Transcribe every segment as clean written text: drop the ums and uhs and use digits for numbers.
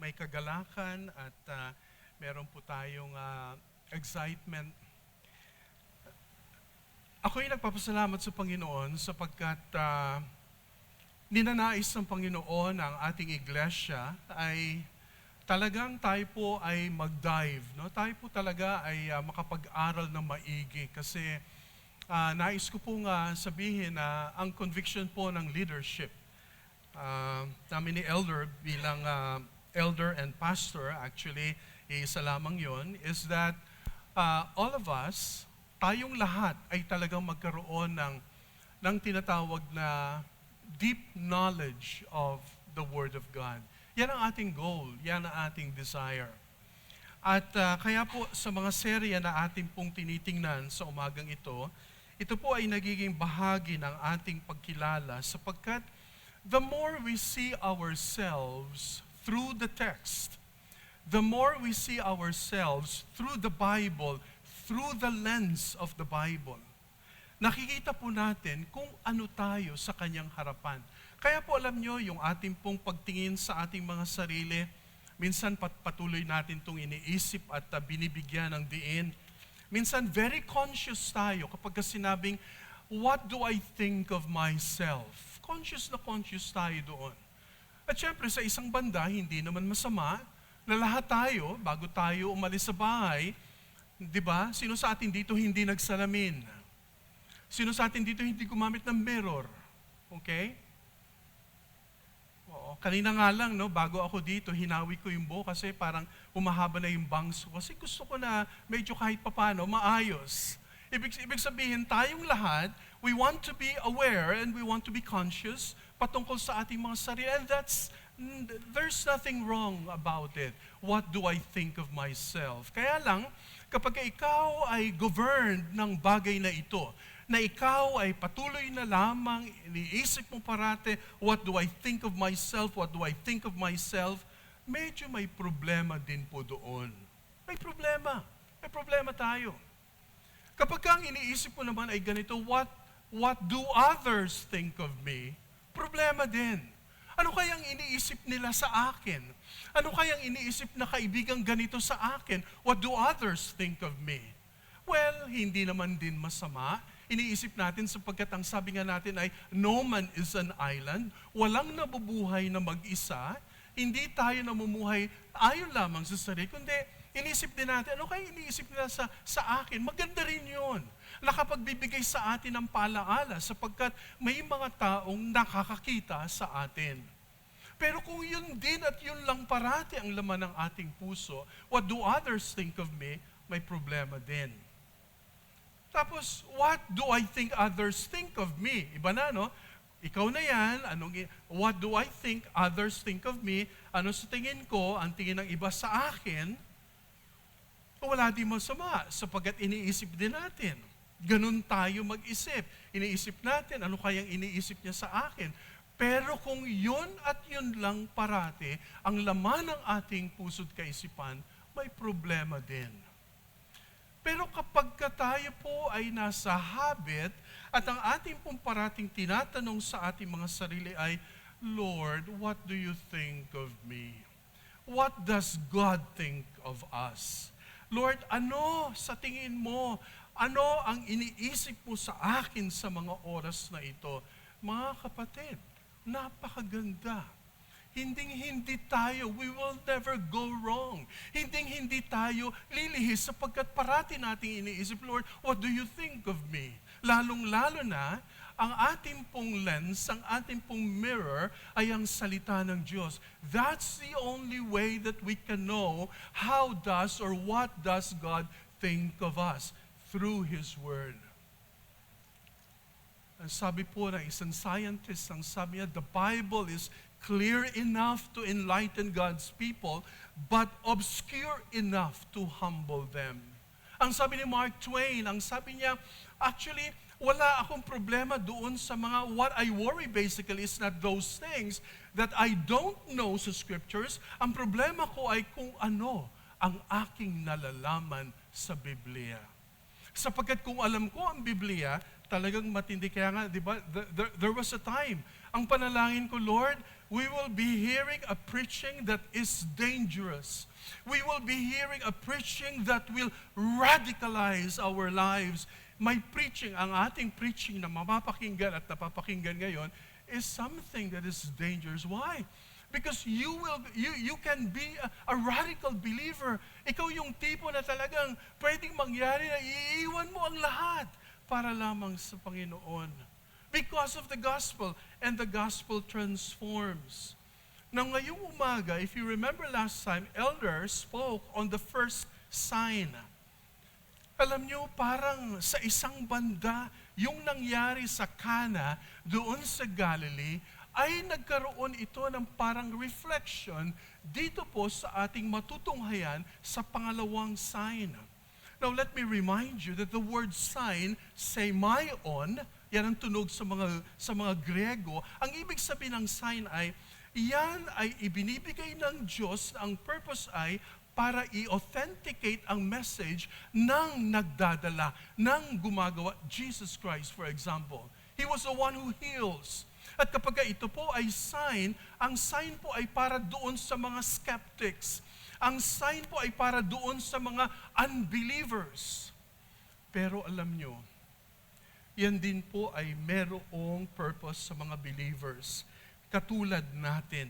may kagalakan at meron po tayong excitement. Ako'y nagpapasalamat sa Panginoon sapagkat ninanais ng Panginoon ang ating iglesia ay talagang tayo po ay mag-dive. No? Tayo po talaga ay makapag-aral ng maigi kasi nais ko pong sabihin na ang conviction po ng leadership namin ni Elder bilang elder and pastor, actually, isa lamang yon, is that all of us, tayong lahat ay talagang magkaroon ng tinatawag na deep knowledge of the Word of God. Yan ang ating goal, yan ang ating desire. At kaya po sa mga serya na ating pong tinitingnan sa umagang ito po ay nagiging bahagi ng ating pagkilala sapagkat the more we see ourselves through the text, the more we see ourselves through the Bible, through the lens of the Bible, nakikita po natin kung ano tayo sa kanyang harapan. Kaya po alam nyo, yung ating pong pagtingin sa ating mga sarili, minsan patuloy natin itong iniisip at binibigyan ng diin. Minsan very conscious tayo kapag sinabing, what do I think of myself? Conscious na conscious tayo doon. At syempre sa isang banda, hindi naman masama na lahat tayo, bago tayo umalis sa bahay, di ba? Sino sa atin dito hindi nagsalamin? Sino sa atin dito hindi gumamit ng mirror? Okay? Oo. Kanina nga lang, no, bago ako dito, hinawi ko yung buhok kasi parang humahaba na yung bangs ko. Kasi gusto ko na medyo kahit papano, maayos. Ibig sabihin, tayong lahat, we want to be aware and we want to be conscious patungkol sa ating mga sarili. And there's nothing wrong about it. What do I think of myself? Kaya lang, kapag ikaw ay governed ng bagay na ito, na ikaw ay patuloy na lamang, iniisip mo parate, what do I think of myself, what do I think of myself, medyo may problema din po doon. May problema tayo. Kapag ang iniisip mo naman ay ganito, what do others think of me, problema din. Ano kayang iniisip nila sa akin? Ano kayang iniisip na kaibigang ganito sa akin? What do others think of me? Well, hindi naman din masama. Iniisip natin sapagkat ang sabi nga natin ay, no man is an island. Walang nabubuhay na mag-isa. Hindi tayo namumuhay ayon lamang sa sarili, kundi iniisip din natin, ano kaya iniisip nila sa akin? Maganda rin yun. Nakapagbibigay sa atin ng paalaala sapagkat may mga taong nakakakita sa atin. Pero kung yun din at yun lang parati ang laman ng ating puso, what do others think of me? May problema din. Tapos, what do I think others think of me? Iba na, no? Ikaw na yan, what do I think others think of me? Ano sa tingin ko, ang tingin ng iba sa akin? Wala din masama, sapagkat iniisip din natin. Ganun tayo mag-isip. Iniisip natin, ano kayang iniisip niya sa akin? Pero kung yun at yun lang parati, ang laman ng ating puso't kaisipan, may problema din. Pero kapag tayo po ay nasa habit at ang ating pong parating tinatanong sa ating mga sarili ay, Lord, what do you think of me? What does God think of us? Lord, ano sa tingin mo? Ano ang iniisip mo sa akin sa mga oras na ito? Mga kapatid, napakaganda. Hindi tayo, we will never go wrong. Hindi tayo lilihis sapagkat parati nating iniisip, Lord, what do you think of me? Lalong-lalo na, ang ating pong lens, ang ating pong mirror ay ang salita ng Diyos. That's the only way that we can know how does or what does God think of us through His Word. Ang sabi po ng isang scientist, ang sabi niya, the Bible is clear enough to enlighten God's people, but obscure enough to humble them. Ang sabi ni Mark Twain, ang sabi niya, actually, wala akong problema doon sa mga, what I worry basically is not those things that I don't know sa scriptures. Ang problema ko ay kung ano ang aking nalalaman sa Biblia. Sapagkat kung alam ko ang Biblia, talagang matindi. Kaya nga, di ba, there was a time, ang panalangin ko, Lord, We will be hearing a preaching that is dangerous. We will be hearing a preaching that will radicalize our lives. May preaching, ang ating preaching na mapapakinggan at napapakinggan ngayon is something that is dangerous. Why? Because you can be a radical believer. Ikaw yung tipo na talagang pwedeng mangyari na iiwan mo ang lahat para lamang sa Panginoon. Because of the gospel, and the gospel transforms. Now ngayong umaga, if you remember last time, Elder spoke on the first sign. Alam nyo, parang sa isang banda, yung nangyari sa Cana, doon sa Galilee, ay nagkaroon ito ng parang reflection dito po sa ating matutunghayan sa pangalawang sign. Now let me remind you that the word sign, semaion, yan ang tunog sa mga Griego. Ang ibig sabihin ng sign ay, yan ay ibinibigay ng Diyos, ang purpose ay para i-authenticate ang message ng nagdadala, ng gumagawa, Jesus Christ, for example. He was the one who heals. At kapag ito po ay sign, ang sign po ay para doon sa mga skeptics. Ang sign po ay para doon sa mga unbelievers. Pero alam nyo, yan din po ay merong purpose sa mga believers, katulad natin.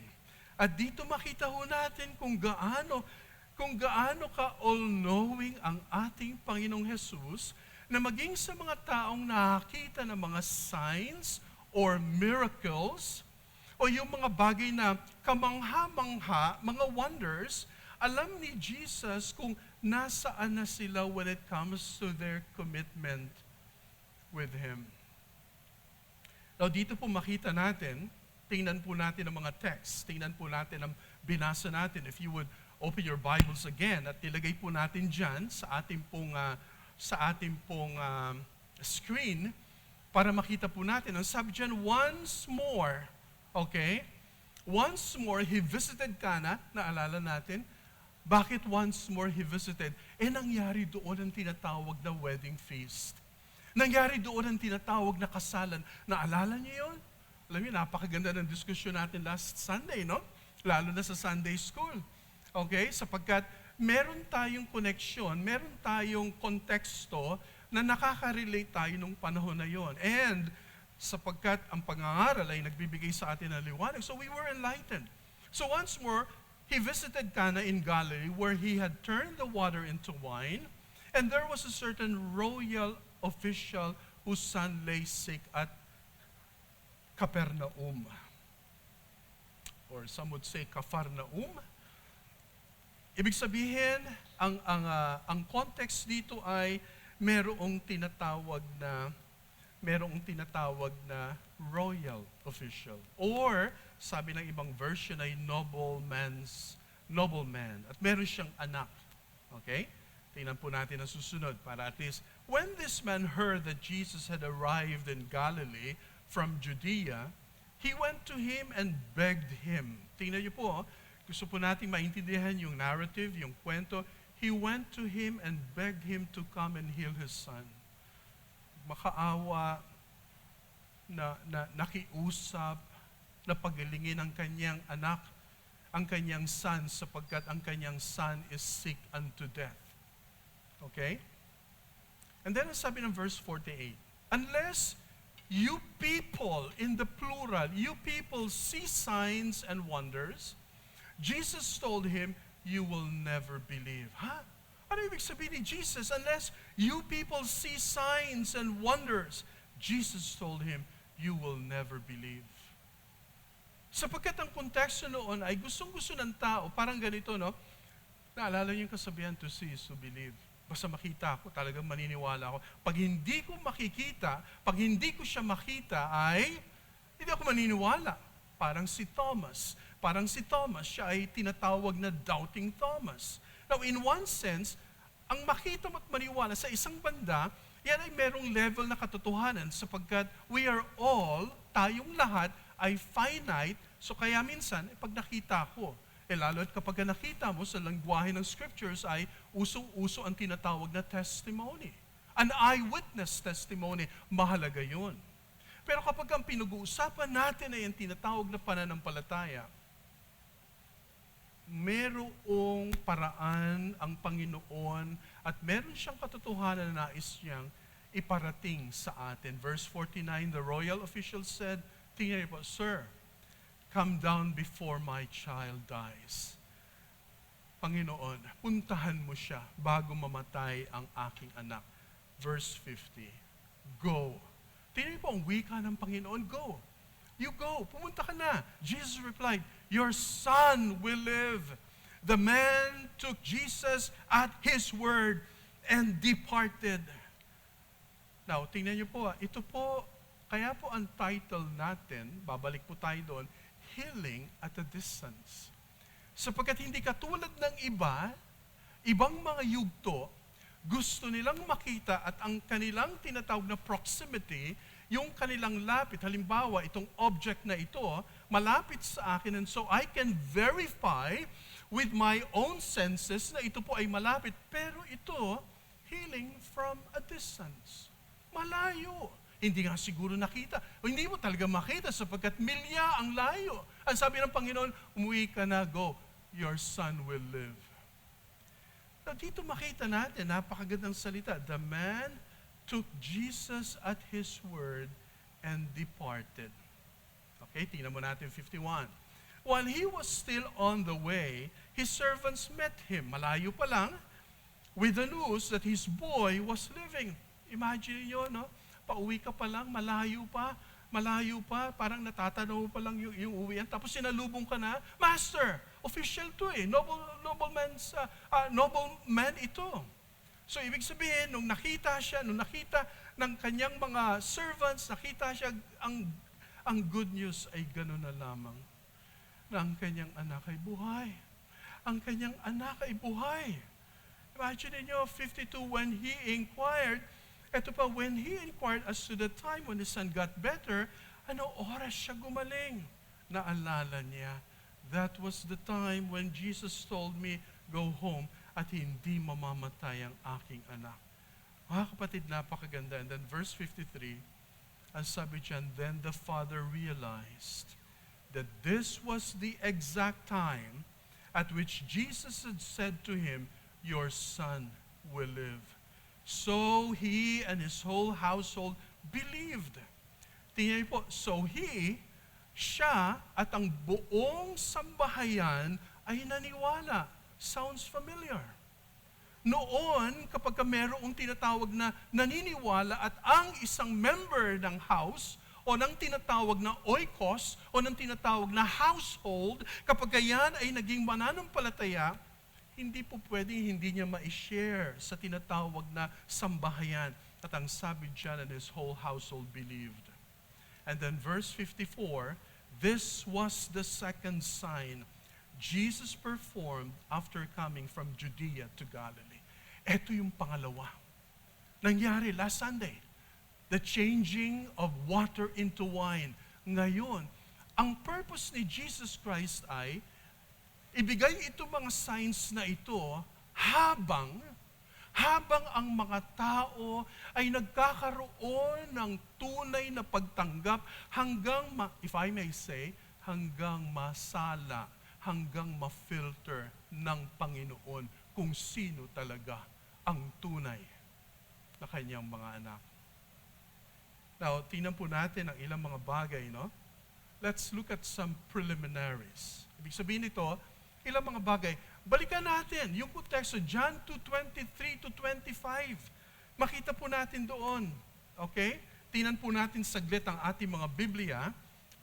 At dito makita ho natin kung gaano ka all-knowing ang ating Panginoong Jesus na maging sa mga taong nakakita ng mga signs or miracles o yung mga bagay na kamangha-mangha, mga wonders, alam ni Jesus kung nasaan na sila when it comes to their commitment with Him. Now dito po makita natin, tingnan po natin ang mga text, tingnan po natin ang binasa natin. If you would open your Bibles again at nilagay po natin dyan sa ating pong screen para makita po natin. Ang sabi dyan, once more, okay? Once more, He visited Cana, naalala natin. Bakit once more He visited? Nangyari doon ang tinatawag na wedding feast. Nangyari doon ang tinatawag na kasalan. Naalala niyo yun? Alam niyo, napakaganda ng diskusyon natin last Sunday, no? Lalo na sa Sunday School. Okay? Sapagkat meron tayong connection, meron tayong konteksto na nakaka-relate tayo nung panahon na yon. And sapagkat ang pangangaral ay nagbibigay sa atin ng liwanag, so we were enlightened. So once more, He visited Cana in Galilee where He had turned the water into wine, and there was a certain royal official whose son lay sick at Capernaum. Or some would say Cafarnaum. Ibig sabihin, ang context dito ay merong tinatawag na royal official. Or, sabi ng ibang version ay nobleman. At meron siyang anak. Okay? Tingnan po natin ang susunod para at least, when this man heard that Jesus had arrived in Galilee from Judea, he went to Him and begged Him. Tingnan niyo po, gusto po natin maintindihan yung narrative, yung kwento. He went to Him and begged Him to come and heal his son. Makaawa, na nakiusap, na pagalingin ang kanyang anak, ang kanyang son, sapagkat ang kanyang son is sick unto death. Okay? And then sabi ng verse 48, unless you people, in the plural, you people see signs and wonders, Jesus told him, you will never believe. Ha? Ano ibig sabihin ni Jesus? Unless you people see signs and wonders, Jesus told him, you will never believe. Sapagkat ang konteksto noon ay gustong-gusto ng tao, parang ganito, no? Naalala niyo yung kasabihan, to see is to believe. Basta makita ako, talagang maniniwala ako. Pag hindi ko makikita, pag hindi ko siya makita, ay hindi ako maniniwala. Parang si Thomas, siya ay tinatawag na doubting Thomas. Now, in one sense, ang makita mo at maniwala sa isang banda, yan ay merong level na katotohanan sapagkat we are all, tayong lahat, ay finite. So kaya minsan, pag nakita ko, lalo at kapag nakita mo sa lengguwahe ng scriptures ay usong-uso ang tinatawag na testimony. An eyewitness testimony, mahalaga yun. Pero kapag ang pinag-uusapan natin ay ang tinatawag na pananampalataya, merong paraan ang Panginoon at meron siyang katotohanan na nais niyang iparating sa atin. Verse 49, the royal official said, tingnan niyo po, Sir, come down before my child dies. Panginoon, puntahan mo siya bago mamatay ang aking anak. Verse 50, go. Tingnan niyo po ang wika ng Panginoon, go. You go, pumunta ka na. Jesus replied, your son will live. The man took Jesus at his word and departed. Now, tingnan niyo po, ito po, kaya po ang title natin, babalik po tayo doon, Healing at a Distance. Sapagkat hindi katulad ng ibang mga yugto, gusto nilang makita at ang kanilang tinatawag na proximity, yung kanilang lapit, halimbawa, itong object na ito, malapit sa akin, and so I can verify with my own senses na ito po ay malapit, pero ito, healing from a distance. Malayo. Hindi nga siguro nakita. O hindi mo talaga makita sapagkat milya ang layo. Ang sabi ng Panginoon, umuwi ka na, go. Your son will live. Now, dito makita natin, napakagandang salita. The man took Jesus at his word and departed. Okay, tingnan mo natin 51. While he was still on the way, his servants met him, malayo pa lang, with the news that his boy was living. Imagine nyo, no? Pauwi ka pa lang, malayo pa, parang natatanaw pa lang yung uwian, tapos sinalubong ka na, Master, official to nobleman ito. So, ibig sabihin, nung nakita ng kanyang mga servants, nakita siya, ang good news ay gano'n na lamang, na ang kanyang anak ay buhay. Ang kanyang anak ay buhay. Imagine niyo, 52, when he inquired as to the time when his son got better, ano oras siya gumaling? Naalala niya, that was the time when Jesus told me, go home, at hindi mamamatay ang aking anak. Mga kapatid, napakaganda. And then verse 53, ang sabi dyan, then the father realized that this was the exact time at which Jesus had said to him, your son will live. So he and his whole household believed. Tingnan niyo po, siya at ang buong sambahayan ay naniwala. Sounds familiar. Noon, kapag mayroong tinatawag na naniniwala at ang isang member ng house o ng tinatawag na oikos o ng tinatawag na household, kapag yan ay naging mananampalataya, hindi po pwedeng hindi niya ma-share sa tinatawag na sambahayan. At ang sabi dyan, and his whole household believed. And then verse 54, this was the second sign Jesus performed after coming from Judea to Galilee. Ito yung pangalawa. Nangyari last Sunday. The changing of water into wine. Ngayon, ang purpose ni Jesus Christ ay ibigay itong mga signs na ito habang ang mga tao ay nagkakaroon ng tunay na pagtanggap hanggang, if I may say, hanggang masala, hanggang ma-filter ng Panginoon kung sino talaga ang tunay na kanyang mga anak. Now, tingnan po natin ang ilang mga bagay, no? Let's look at some preliminaries. Ibig sabihin nito, ilang mga bagay. Balikan natin yung konteksto, John 2:23 to 25. Makita po natin doon. Okay? Tingnan po natin saglit ang ating mga Biblia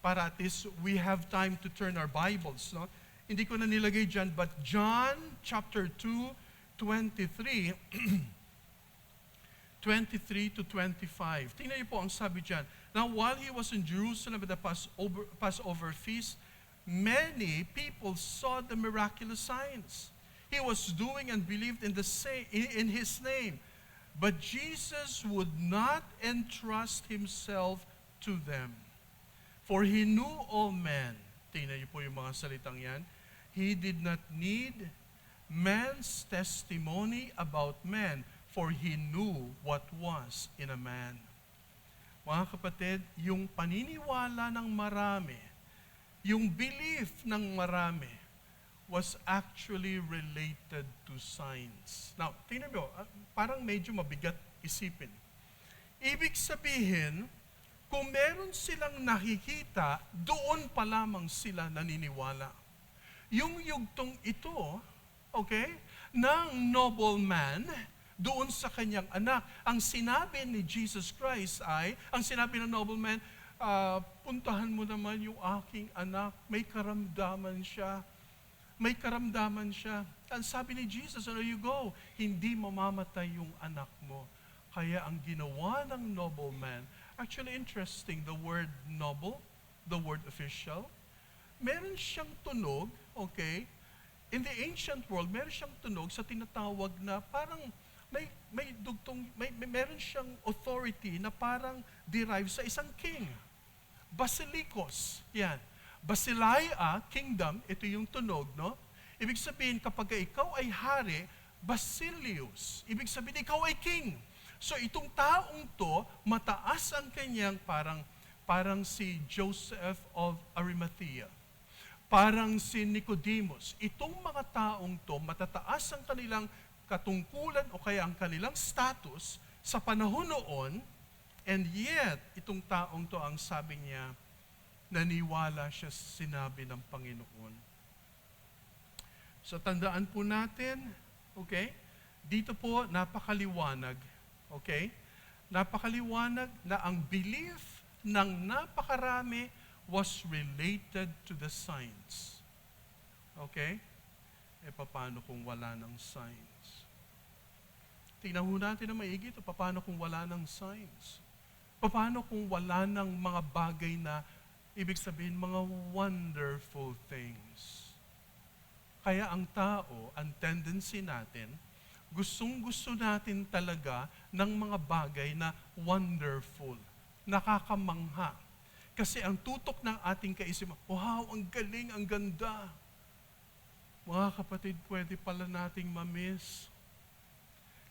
para at least we have time to turn our Bibles, no? Hindi ko na nilagay dyan, but John chapter 2, 23, 23 to 25. Tingnan niyo po ang sabi dyan. Now, while he was in Jerusalem at the Passover feast, many people saw the miraculous signs he was doing and believed in his name. But Jesus would not entrust himself to them. For he knew all men. Tingnan niyo po yung mga salitang yan. He did not need man's testimony about men, for he knew what was in a man. Mga kapatid, yung paniniwala ng marami, yung belief ng marami, was actually related to signs. Now, tingnan mo, parang medyo mabigat isipin. Ibig sabihin, kung meron silang nakikita, doon pa lamang sila naniniwala. Yung yugtong ito, okay, ng nobleman, doon sa kanyang anak. Ang sinabi ni Jesus Christ ay, ang sinabi ng nobleman, puntahan mo naman yung aking anak, may karamdaman siya. May karamdaman siya. Ang sabi ni Jesus, you go, hindi mamamatay yung anak mo. Kaya ang ginawa ng nobleman, actually interesting, the word noble, the word official, meron siyang tunog, okay, in the ancient world, meron siyang tunog sa tinatawag na parang meron siyang authority na parang derived sa isang king. Basilikos, yan. Basileia, kingdom, ito yung tunog, no? Ibig sabihin, kapag ikaw ay hari, Basilius. Ibig sabihin, ikaw ay king. So itong taong to, mataas ang kanyang parang si Joseph of Arimathea. Parang si Nicodemus. Itong mga taong to, matataas ang kanilang katungkulan o kaya ang kanilang status sa panahon noon, and yet, itong taong to, ang sabi niya, naniwala siya sa sinabi ng Panginoon. So tandaan po natin, okay? Dito po napakaliwanag, okay? Napakaliwanag na ang belief ng napakarami was related to the signs. Okay? Paano kung wala ng signs? Tingnan ho natin na maigi ito, paano kung wala ng signs? Paano kung wala ng mga bagay na ibig sabihin, mga wonderful things. Kaya ang tao, ang tendency natin, gustong-gusto natin talaga ng mga bagay na wonderful, nakakamangha. Kasi ang tutok ng ating kaisipan, wow, ang galing, ang ganda. Mga kapatid, pwede pala nating ma-miss.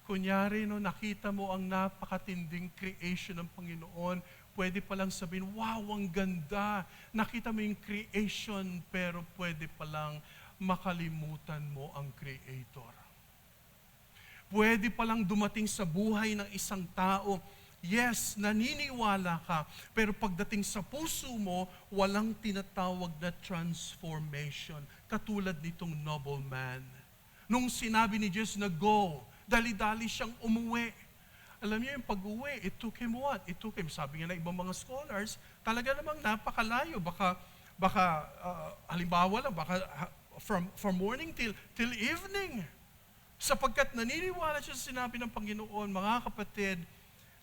Kunyari, no, nakita mo ang napakatinding creation ng Panginoon, pwede palang sabihin, wow, ang ganda. Nakita mo yung creation, pero pwede palang makalimutan mo ang Creator. Pwede palang dumating sa buhay ng isang tao, yes, naniniwala ka, pero pagdating sa puso mo, walang tinatawag na transformation, katulad nitong nobleman. Nung sinabi ni Jesus na go, dali-dali siyang umuwi. Alam niyo yung pag-uwi, it took him what? It took him, sabi nga na ibang mga scholars, talaga namang napakalayo. Baka halimbawa lang, from morning till evening. Sapagkat naniniwala siya sa sinabi ng Panginoon, mga kapatid,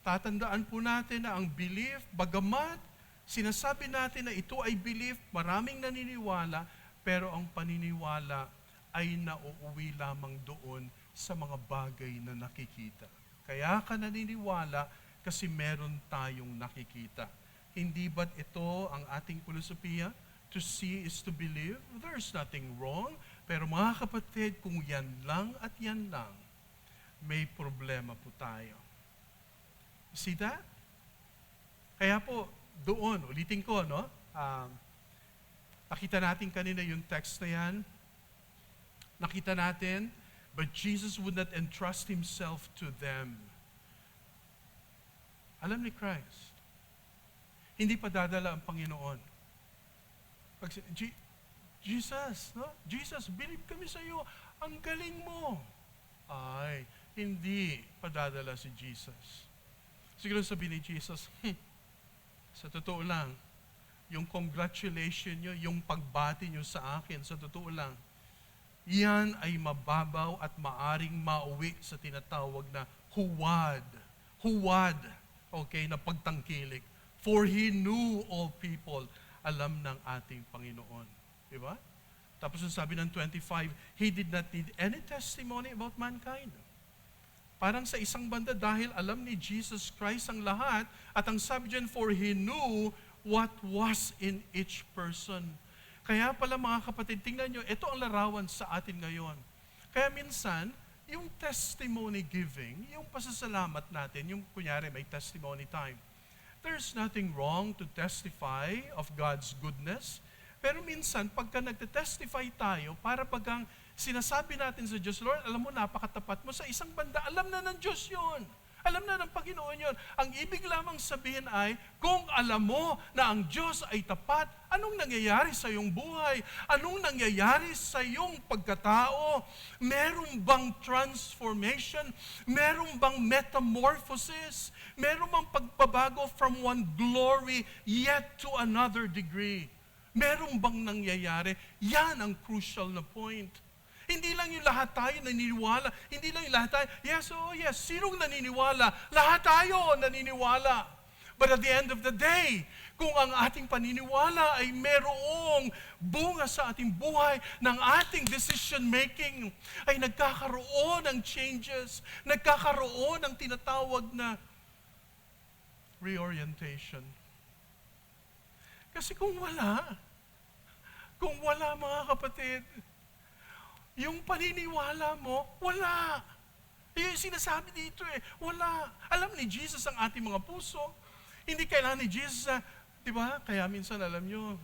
tatandaan po natin na ang belief, bagamat sinasabi natin na ito ay belief, maraming naniniwala, pero ang paniniwala ay nauuwi lamang doon sa mga bagay na nakikita. Kaya ka naniniwala kasi meron tayong nakikita. Hindi ba't ito ang ating filosofiya? To see is to believe? There's nothing wrong. Pero mga kapatid, kung yan lang at yan lang, may problema po tayo. See that? Kaya po, doon, ulitin ko, no? Nakita natin kanina yung text na yan. Nakita natin, but Jesus would not entrust Himself to them. Alam ni Christ, hindi pa dadala ang Panginoon. Jesus, no? Jesus, believe kami sa iyo. Ang galing mo. Ay, hindi padadala si Jesus. Siguro sabihin ni Jesus, sa totoo lang, yung congratulation nyo, yung pagbati nyo sa akin, sa totoo lang, yan ay mababaw at maaring mauwi sa tinatawag na huwad. Huwad, okay, na pagtangkilik. For He knew all people. Alam ng ating Panginoon. Diba? Tapos yung sabi ng 25, He did not need any testimony about mankind. Parang sa isang banda, dahil alam ni Jesus Christ ang lahat, at ang sabi dyan, for He knew what was in each person. Kaya pala mga kapatid, tingnan nyo, ito ang larawan sa atin ngayon. Kaya minsan, yung testimony giving, yung pasasalamat natin, yung kunyari may testimony time, There's nothing wrong to testify of God's goodness. Pero minsan, pagka nagte-testify tayo, para pagkang sinasabi natin sa Diyos, Lord, alam mo, napakatapat mo. Sa isang banda, alam na ng Diyos yun. Alam na ng Panginoon yun. Ang ibig lamang sabihin ay, kung alam mo na ang Diyos ay tapat, anong nangyayari sa iyong buhay? Anong nangyayari sa iyong pagkatao? Meron bang transformation? Meron bang metamorphosis? Meron bang pagbabago from one glory yet to another degree? Meron bang nangyayari? Yan ang crucial na point. Hindi lang yung lahat tayo naniniwala. Hindi lang yung lahat tayo, yes, oh yes, sinong naniniwala? Lahat tayo naniniwala. But at the end of the day, kung ang ating paniniwala ay merong bunga sa ating buhay ng ating decision making, ay nagkakaroon ng changes, nagkakaroon ng tinatawag na reorientation. Kasi kung wala mga kapatid, yung paniniwala mo, wala. Yung sinasabi dito wala. Alam ni Jesus ang ating mga puso. Hindi kailangan ni Jesus di ba? Kaya minsan alam nyo,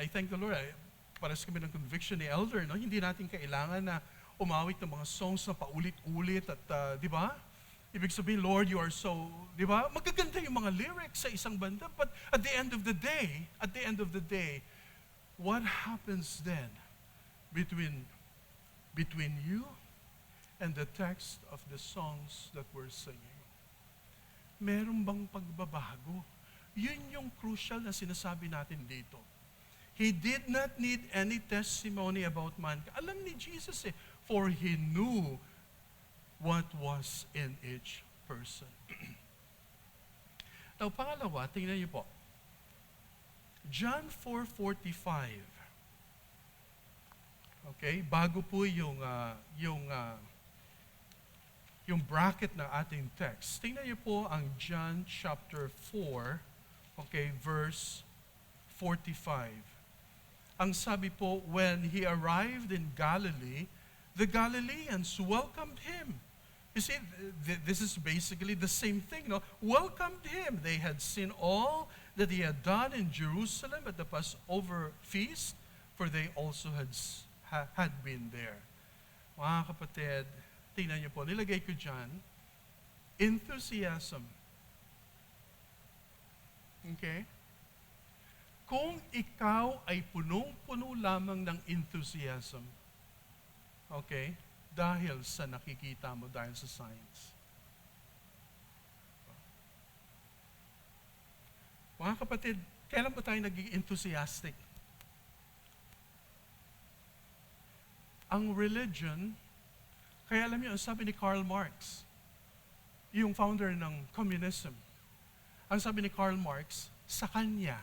I thank the Lord, pares kami ng conviction ni Elder, no? Hindi natin kailangan na umawit ng mga songs na paulit-ulit at, di ba? Ibig sabihin, Lord, you are so, di ba? Magaganda yung mga lyrics sa isang banda, but at the end of the day, what happens then between you and the text of the songs that we're singing? Meron bang pagbabago? Yun yung crucial na sinasabi natin dito. He did not need any testimony about man. Alam ni Jesus for He knew what was in each person. Now, pangalawa, tingnan niyo po. John 4:45. Okay, bago po yung bracket ng ating text. Tingnan niyo po ang John chapter 4, okay, verse 45. Ang sabi po, when He arrived in Galilee, the Galileans welcomed Him. You see, this is basically the same thing, no? Welcomed Him. They had seen all that He had done in Jerusalem at the Passover feast, for they also had been there. Mga kapatid, tingnan niyo po, nilagay ko dyan, enthusiasm. Okay? Kung ikaw ay punong-puno lamang ng enthusiasm, okay, dahil sa nakikita mo, dahil sa science. Mga kapatid, kailan ba tayo naging enthusiastic? Ang religion, kaya alam niyo, ang sabi ni Karl Marx, yung founder ng communism, ang sabi ni Karl Marx, sa kanya,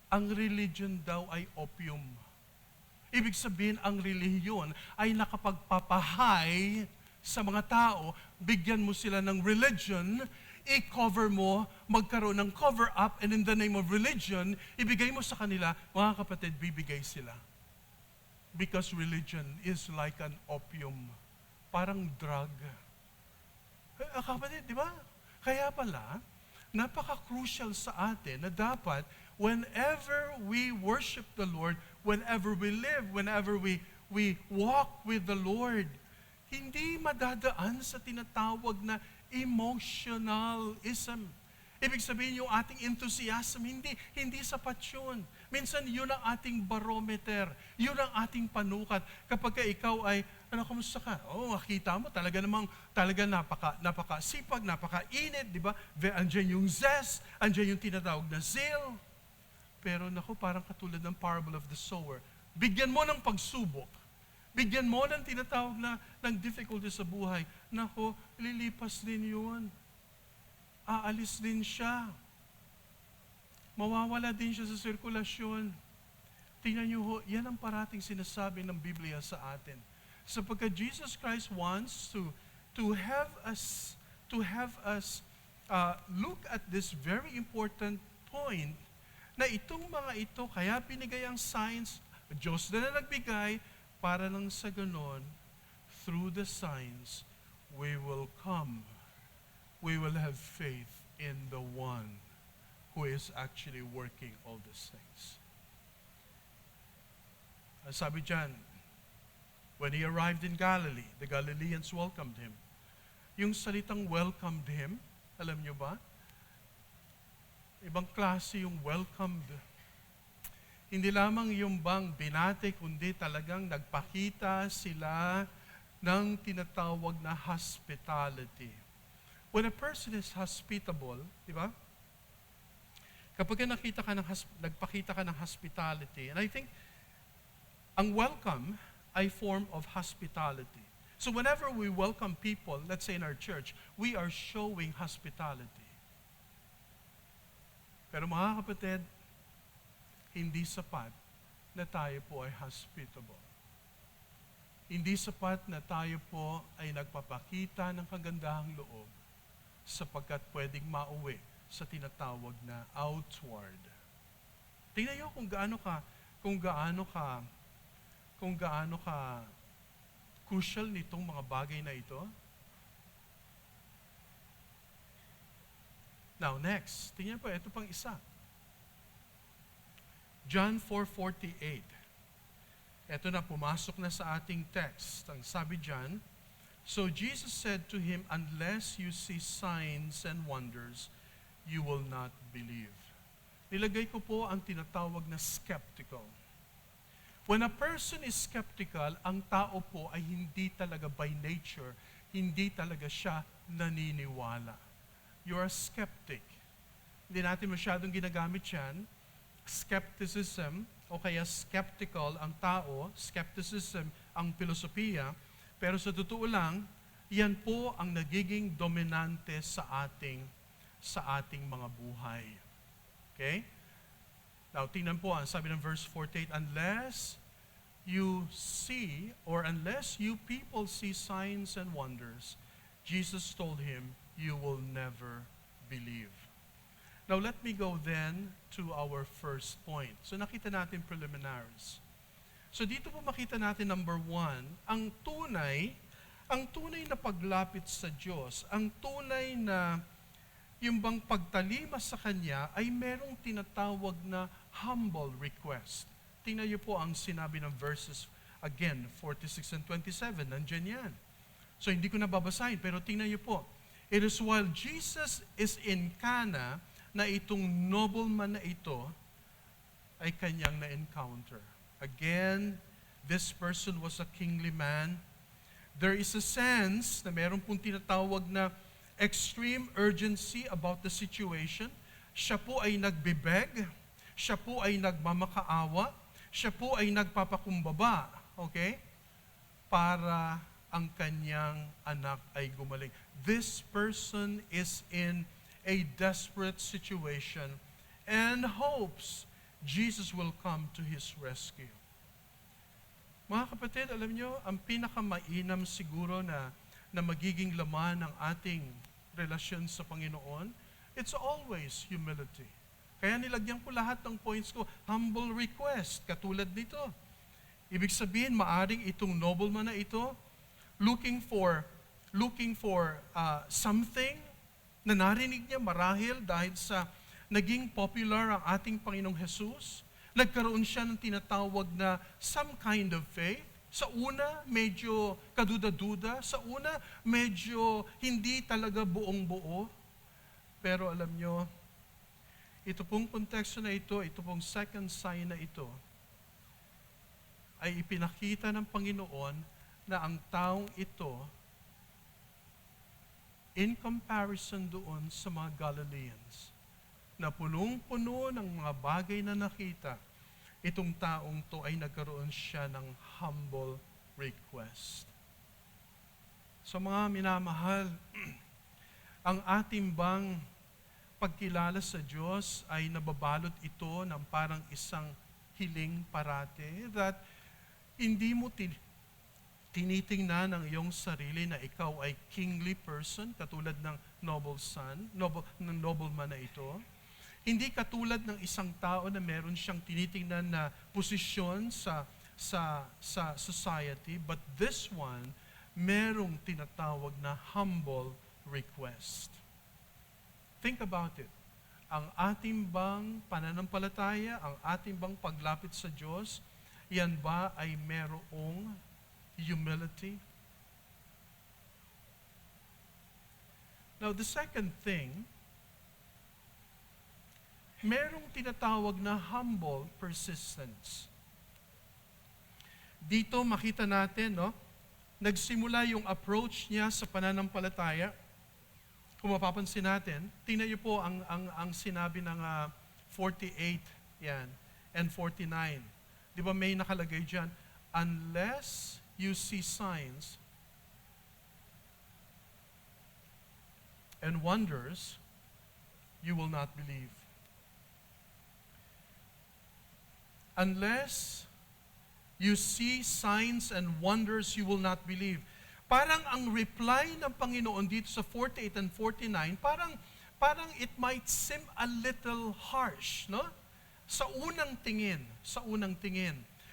ang religion daw ay opium. Ibig sabihin, ang relihiyon ay nakapagpapahay sa mga tao, bigyan mo sila ng religion, i-cover mo, magkaroon ng cover-up, and in the name of religion, ibigay mo sa kanila, mga kapatid, bibigay sila. Because religion is like an opium. Parang drug. Kapatid, di ba? Kaya pala, napaka-crucial sa atin na dapat, whenever we worship the Lord, whenever we live, whenever we walk with the Lord, hindi madadaan sa tinatawag na emotionalism. Ibig sabihin yung ating enthusiasm, hindi sapat yun. Minsan yun ang ating barometer, yun ang ating panukat. Kapag ikaw ay, kamusta ka? Makita mo, talaga napaka-sipag, napaka-init, di ba? Andiyan yung zest, andiyan yung tinatawag na zeal. Pero naku, parang katulad ng parable of the sower. Bigyan mo ng pagsubok. Bigyan mo ng tinatawag na ng difficulty sa buhay. Naku, lilipas din yun. Aalis din siya. Mawawala din siya sa sirkulasyon. Tingnan niyo ho, yan ang parating sinasabi ng Biblia sa atin. Sapagkat Jesus Christ wants to have us look at this very important point na itong mga ito, kaya binigay ang signs, Diyos na nagbigay, para lang sa ganon, through the signs, we will have faith in the one who is actually working all these things. Ang sabi dyan, when he arrived in Galilee, the Galileans welcomed him. Yung salitang welcomed him, alam nyo ba? Ibang klase yung welcomed. Hindi lamang yung bang binate, kundi talagang nagpakita sila ng tinatawag na hospitality. When a person is hospitable, di ba? Kapag nagpakita ka ng hospitality, and I think, ang welcome ay form of hospitality. So whenever we welcome people, let's say in our church, we are showing hospitality. Pero mga kapatid, hindi sapat na tayo po ay hospitable. Hindi sapat na tayo po ay nagpapakita ng kagandahang loob sapagkat pwedeng mauwi sa tinatawag na outward. Tingnan niyo kung gaano ka crucial nitong mga bagay na ito. Now, next. Tingnan po, ito pang isa. John 4:48. Ito na, pumasok na sa ating text. Ang sabi dyan, so Jesus said to him, unless you see signs and wonders, you will not believe. Nilagay ko po ang tinatawag na skeptical. When a person is skeptical, ang tao po ay hindi talaga by nature, hindi talaga siya naniniwala. You're a skeptic. Hindi natin masyadong ginagamit yan. Skepticism, o kaya skeptical ang tao, skepticism ang filosofiya, pero sa totoo lang, yan po ang nagiging dominante sa ating mga buhay. Okay? Now, tingnan po, ang sabi ng verse 48, unless you see, or unless you people see signs and wonders, Jesus told him, you will never believe. Now, let me go then to our first point. So, nakita natin preliminaries. So, dito po makita natin, number one, ang tunay na paglapit sa Diyos, ang tunay na yung bang pagtalima sa Kanya ay merong tinatawag na humble request. Tingnan niyo po ang sinabi ng verses, again, 46 and 27, nandyan yan. So, hindi ko na babasahin, pero tingnan niyo po. It is while Jesus is in Cana na itong nobleman na ito ay kanyang na-encounter. Again, this person was a kingly man. There is a sense na meron pong tinatawag na extreme urgency about the situation. Siya po ay nagbibeg, siya po ay nagmamakaawa, siya po ay nagpapakumbaba, okay? Para ang kanyang anak ay gumaling. This person is in a desperate situation and hopes Jesus will come to his rescue. Mga kapatid, alam nyo, ang pinakamainam siguro na magiging laman ng ating relasyon sa Panginoon, it's always humility. Kaya nilagyan ko lahat ng points ko, humble request, katulad nito. Ibig sabihin, maaring itong nobleman na ito, looking for something na narinig niya marahil dahil sa naging popular ang ating Panginoong Jesus. Nagkaroon siya ng tinatawag na some kind of faith. Sa una, medyo kaduda-duda. Sa una, medyo hindi talaga buong-buo. Pero alam nyo, ito pong konteksto na ito pong second sign na ito, ay ipinakita ng Panginoon na ang taong ito, in comparison doon sa mga Galileans, na punong-puno ng mga bagay na nakita, itong taong to ay nagkaroon siya ng humble request. So mga minamahal, ang ating bang pagkilala sa Diyos ay nababalot ito ng parang isang hiling parate that hindi mo tinitingnan ang iyong sarili na ikaw ay kingly person, katulad ng nobleman na ito. Hindi katulad ng isang tao na meron siyang tinitingnan na posisyon sa society, but this one, merong tinatawag na humble request. Think about it. Ang ating bang pananampalataya, ang ating bang paglapit sa Diyos, yan ba ay merong humility? Now, the second thing, merong tinatawag na humble persistence. Dito makita natin, no, nagsimula yung approach niya sa pananampalataya. Kung mapapansin natin, tingnan niyo po ang sinabi ng 48 yan, and 49. Di ba may nakalagay dyan, unless you see signs and wonders, you will not believe. Unless you see signs and wonders, you will not believe. Parang ang reply ng Panginoon dito sa 48 and 49, parang it might seem a little harsh, no? Sa unang tingin.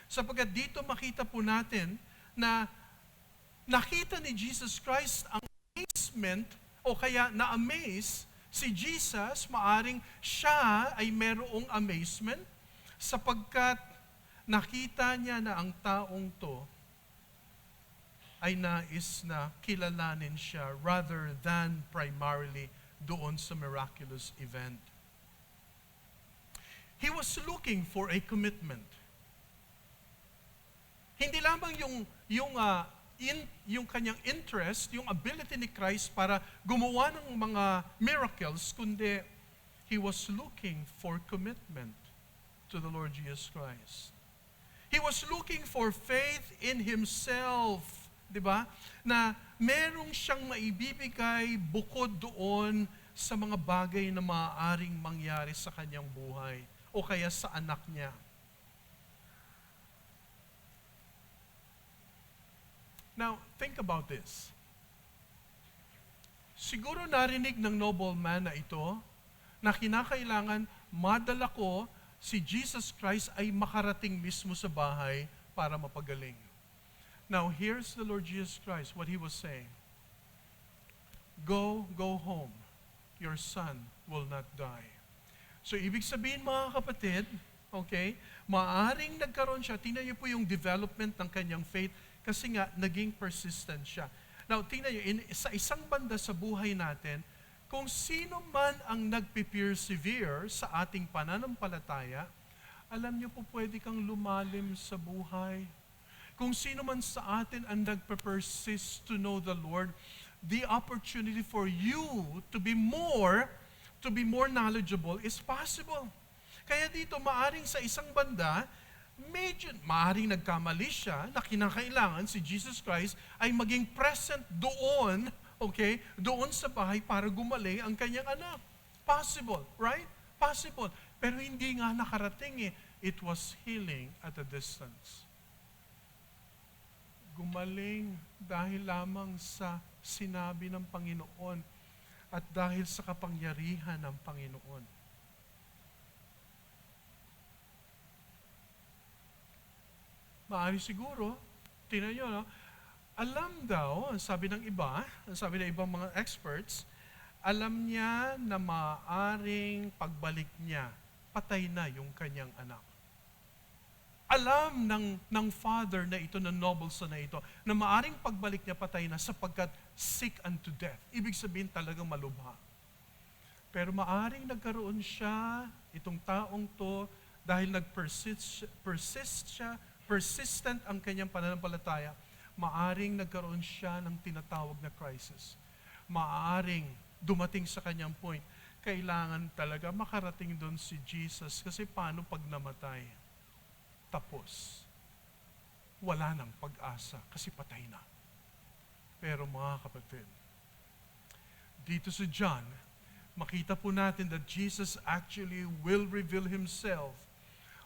Sapagkat dito makita po natin na nakita ni Jesus Christ ang amazement, o kaya na-amaze si Jesus, maaring siya ay merong amazement sapagkat nakita niya na ang taong to ay nais na kilalanin siya rather than primarily doon sa miraculous event. He was looking for a commitment. Hindi lamang yung kanyang interest, yung ability ni Christ para gumawa ng mga miracles, kundi he was looking for commitment to the Lord Jesus Christ. He was looking for faith in himself, di ba? Na merong siyang maibibigay bukod doon sa mga bagay na maaaring mangyari sa kanyang buhay o kaya sa anak niya. Now, think about this. Siguro narinig ng nobleman na ito na kinakailangan madala ko si Jesus Christ ay makarating mismo sa bahay para mapagaling. Now, here's the Lord Jesus Christ, what He was saying. Go home. Your son will not die. So, ibig sabihin mga kapatid, okay, maaring nagkaroon siya, tingnan niyo po yung development ng kanyang faith, kasi nga, naging persistent siya. Now, tingnan nyo, sa isang banda sa buhay natin, kung sino man ang nagpe-persevere sa ating pananampalataya, alam nyo po pwede kang lumalim sa buhay. Kung sino man sa atin ang nagpe-persist to know the Lord, the opportunity for you to be more knowledgeable is possible. Kaya dito, maaring sa isang banda, medyo maaaring nagkamali siya na kinakailangan si Jesus Christ ay maging present doon, okay, doon sa bahay para gumaling ang kanyang anak. Possible, right? Possible. Pero hindi nga nakarating eh. It was healing at a distance. Gumaling dahil lamang sa sinabi ng Panginoon at dahil sa kapangyarihan ng Panginoon. Maari siguro, tingnan nyo, no? Alam daw, ang sabi ng ibang mga experts, alam niya na maaring pagbalik niya, patay na yung kanyang anak. Alam ng father na ito, ng noble son na ito, na maaring pagbalik niya, patay na sapagkat sick unto death. Ibig sabihin talagang malubha. Pero maaring nagkaroon siya, itong taong to, dahil persistent ang kanyang pananampalataya, maaring nagkaroon siya ng tinatawag na crisis. Maaring dumating sa kanyang point, kailangan talaga makarating doon si Jesus kasi paano pag namatay? Tapos. Wala nang pag-asa kasi patay na. Pero mga kapatid, dito sa John, makita po natin that Jesus actually will reveal Himself.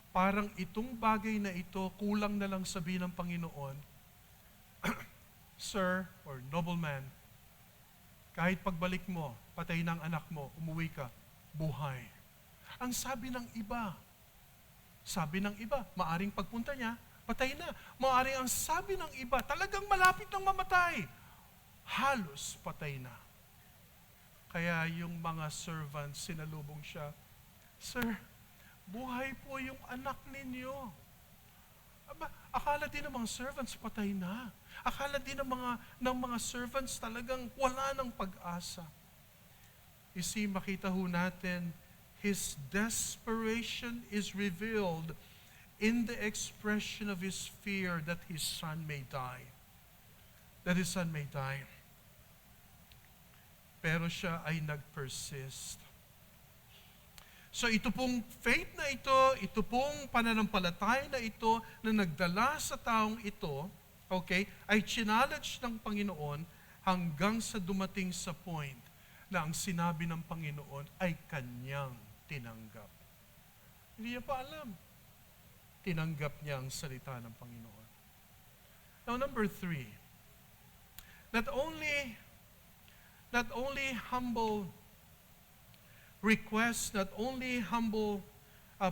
Parang itong bagay na ito, kulang na lang sabihin ng Panginoon, Sir or nobleman, kahit pagbalik mo, patay ng anak mo, umuwi ka, buhay. Ang sabi ng iba, maaring pagpunta niya, patay na. Maaring ang sabi ng iba, talagang malapit ng mamatay, halos patay na. Kaya yung mga servants, sinalubong siya, Sir, buhay po yung anak ninyo. Aba, akala din ng mga servants patay na. Akala din ng mga servants talagang wala ng pag-asa. You see, makita ho natin, his desperation is revealed in the expression of his fear that his son may die. That his son may die. Pero siya ay nag-persist. So ito pong faith na ito pong pananampalataya na ito na nagdala sa taong ito, okay, ay challenge ng Panginoon hanggang sa dumating sa point na ang sinabi ng Panginoon ay kanyang tinanggap. Hindi niya pa alam. Tinanggap niya ang salita ng Panginoon. Now, number 3, not only humble request, not only humble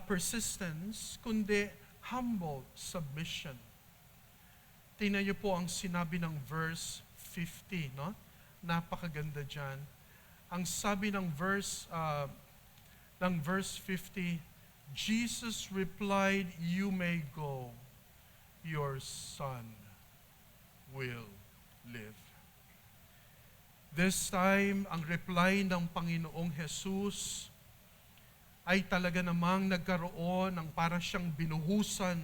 persistence, kundi humble submission. Tingnan niyo po ang sinabi ng verse 50, no? Napakaganda dyan. Ang sabi ng verse 50, Jesus replied, "You may go. Your son will live." This time, ang reply ng Panginoong Jesus ay talaga namang nagkaroon ng para siyang binuhusan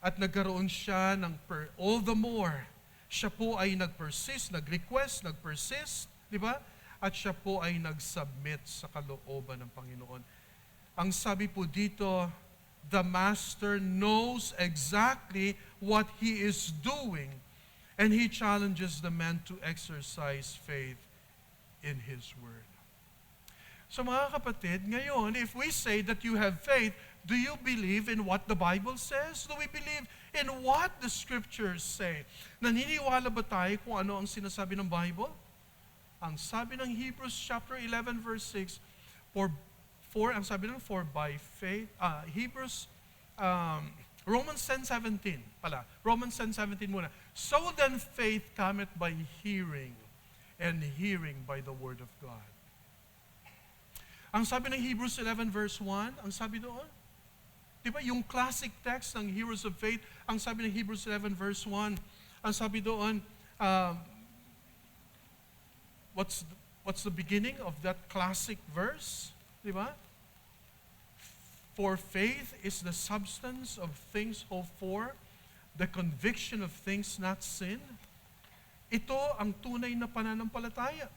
at nagkaroon siya ng all the more. Siya po ay nag-persist, nag-persist, di ba? At siya po ay nag-submit sa kalooban ng Panginoon. Ang sabi po dito, the Master knows exactly what He is doing. And He challenges the man to exercise faith in His Word. So mga kapatid, ngayon, if we say that you have faith, do you believe in what the Bible says? Do we believe in what the Scriptures say? Naniniwala ba tayo kung ano ang sinasabi ng Bible? Ang sabi ng Hebrews chapter 11 verse 6, ang sabi ng for by faith, Romans 10:17 pala. Romans 10:17 muna. So then faith cometh by hearing, and hearing by the word of God. Ang sabi ng Hebrews 11 verse 1, ang sabi doon, di ba yung classic text ng Heroes of Faith, ang sabi ng Hebrews 11 verse 1, ang sabi doon, what's the beginning of that classic verse? Di ba? For faith is the substance of things hoped for, the conviction of things not seen. Ito ang tunay na pananampalataya.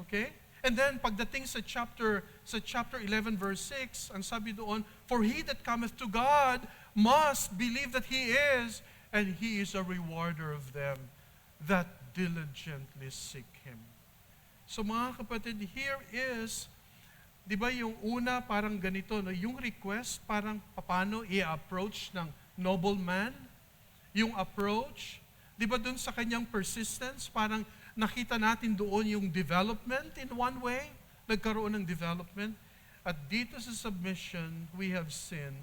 Okay? And then, pagdating sa chapter 11 verse 6, ang sabi doon, for he that cometh to God must believe that He is, and He is a rewarder of them that diligently seek Him. So mga kapatid, here is, di ba yung una parang ganito, no? Yung request parang paano i-approach ng nobleman, yung approach, di ba dun sa kanyang persistence, parang nakita natin doon yung development in one way, nagkaroon ng development. At dito sa submission, we have seen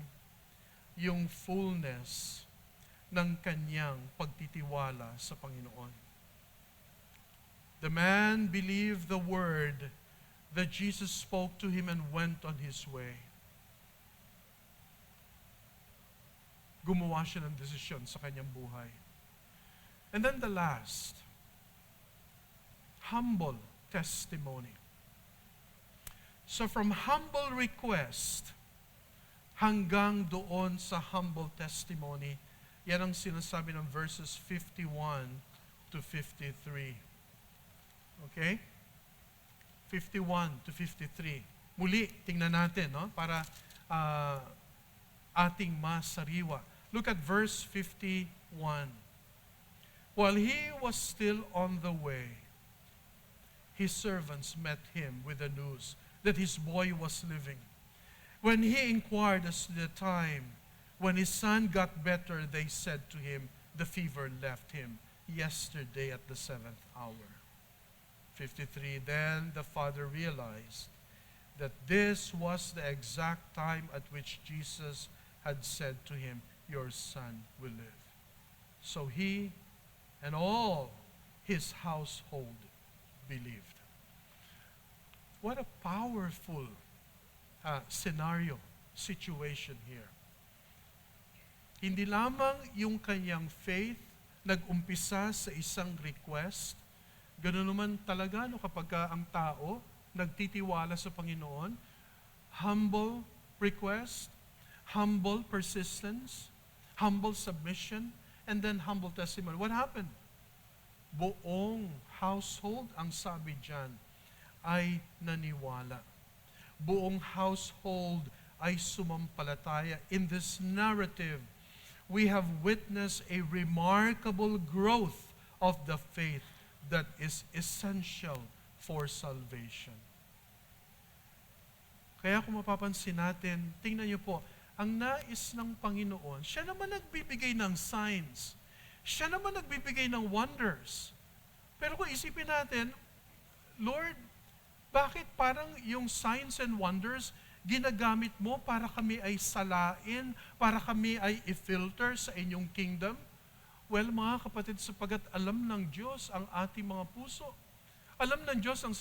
yung fullness ng kanyang pagtitiwala sa Panginoon. The man believed the word that Jesus spoke to him and went on his way. Gumawa siya ng desisyon sa kanyang buhay. And then the last, humble testimony. So from humble request hanggang doon sa humble testimony, yan ang sinasabi ng verses 51 to 53. Okay? 51 to 53. Muli, tingnan natin, no? Para ating masariwa. Look at verse 51. While he was still on the way, his servants met him with the news that his boy was living. When he inquired as to the time when his son got better, they said to him, the fever left him yesterday at the 7th hour. 53, then the father realized that this was the exact time at which Jesus had said to him, your son will live. So he and all his household believed. What a powerful scenario, situation here. Hindi lamang yung kanyang faith nag-umpisa sa isang request. Ganoon naman talaga kapag ang tao nagtitiwala sa Panginoon. Humble request, humble persistence, humble submission, and then humble testimony. What happened? Buong household, ang sabi dyan, ay naniwala. Buong household ay sumampalataya. In this narrative, we have witnessed a remarkable growth of the faith that is essential for salvation. Kaya kung mapapansin natin, tingnan niyo po, ang nais ng Panginoon, siya naman nagbibigay ng signs. Siya naman nagbibigay ng wonders. Pero kung isipin natin, Lord, bakit parang yung signs and wonders ginagamit mo para kami ay salain, para kami ay i-filter sa inyong kingdom? Well, mga kapatid, sapagat alam ng Diyos ang ating mga puso. Alam ng Diyos ang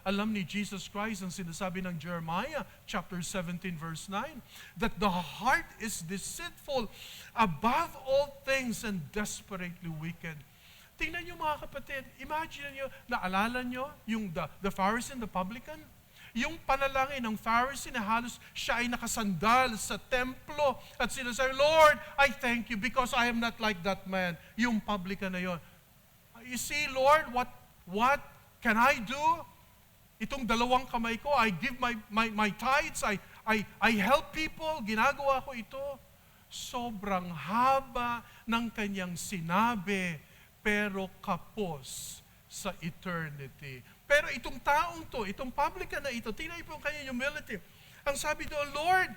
alam ni Jesus Christ ang sinasabi ng Jeremiah chapter 17 verse 9, that the heart is deceitful above all things and desperately wicked. Tingnan niyo mga kapatid, imagine niyo, naalala niyo yung the Pharisee and the publican? Yung panalangin ng Pharisee na halos siya ay nakasandal sa templo at sinasabi, Lord, I thank you because I am not like that man. Yung publican na yon. You see, Lord, what can I do? Itong dalawang kamay ko, I give my tithes, I help people, ginagawa ko ito. Sobrang haba ng kanyang sinabi, pero kapos sa eternity. Pero itong taong to, itong publican na ito, tingnan po ang kanyang humility. Ang sabi doon, Lord,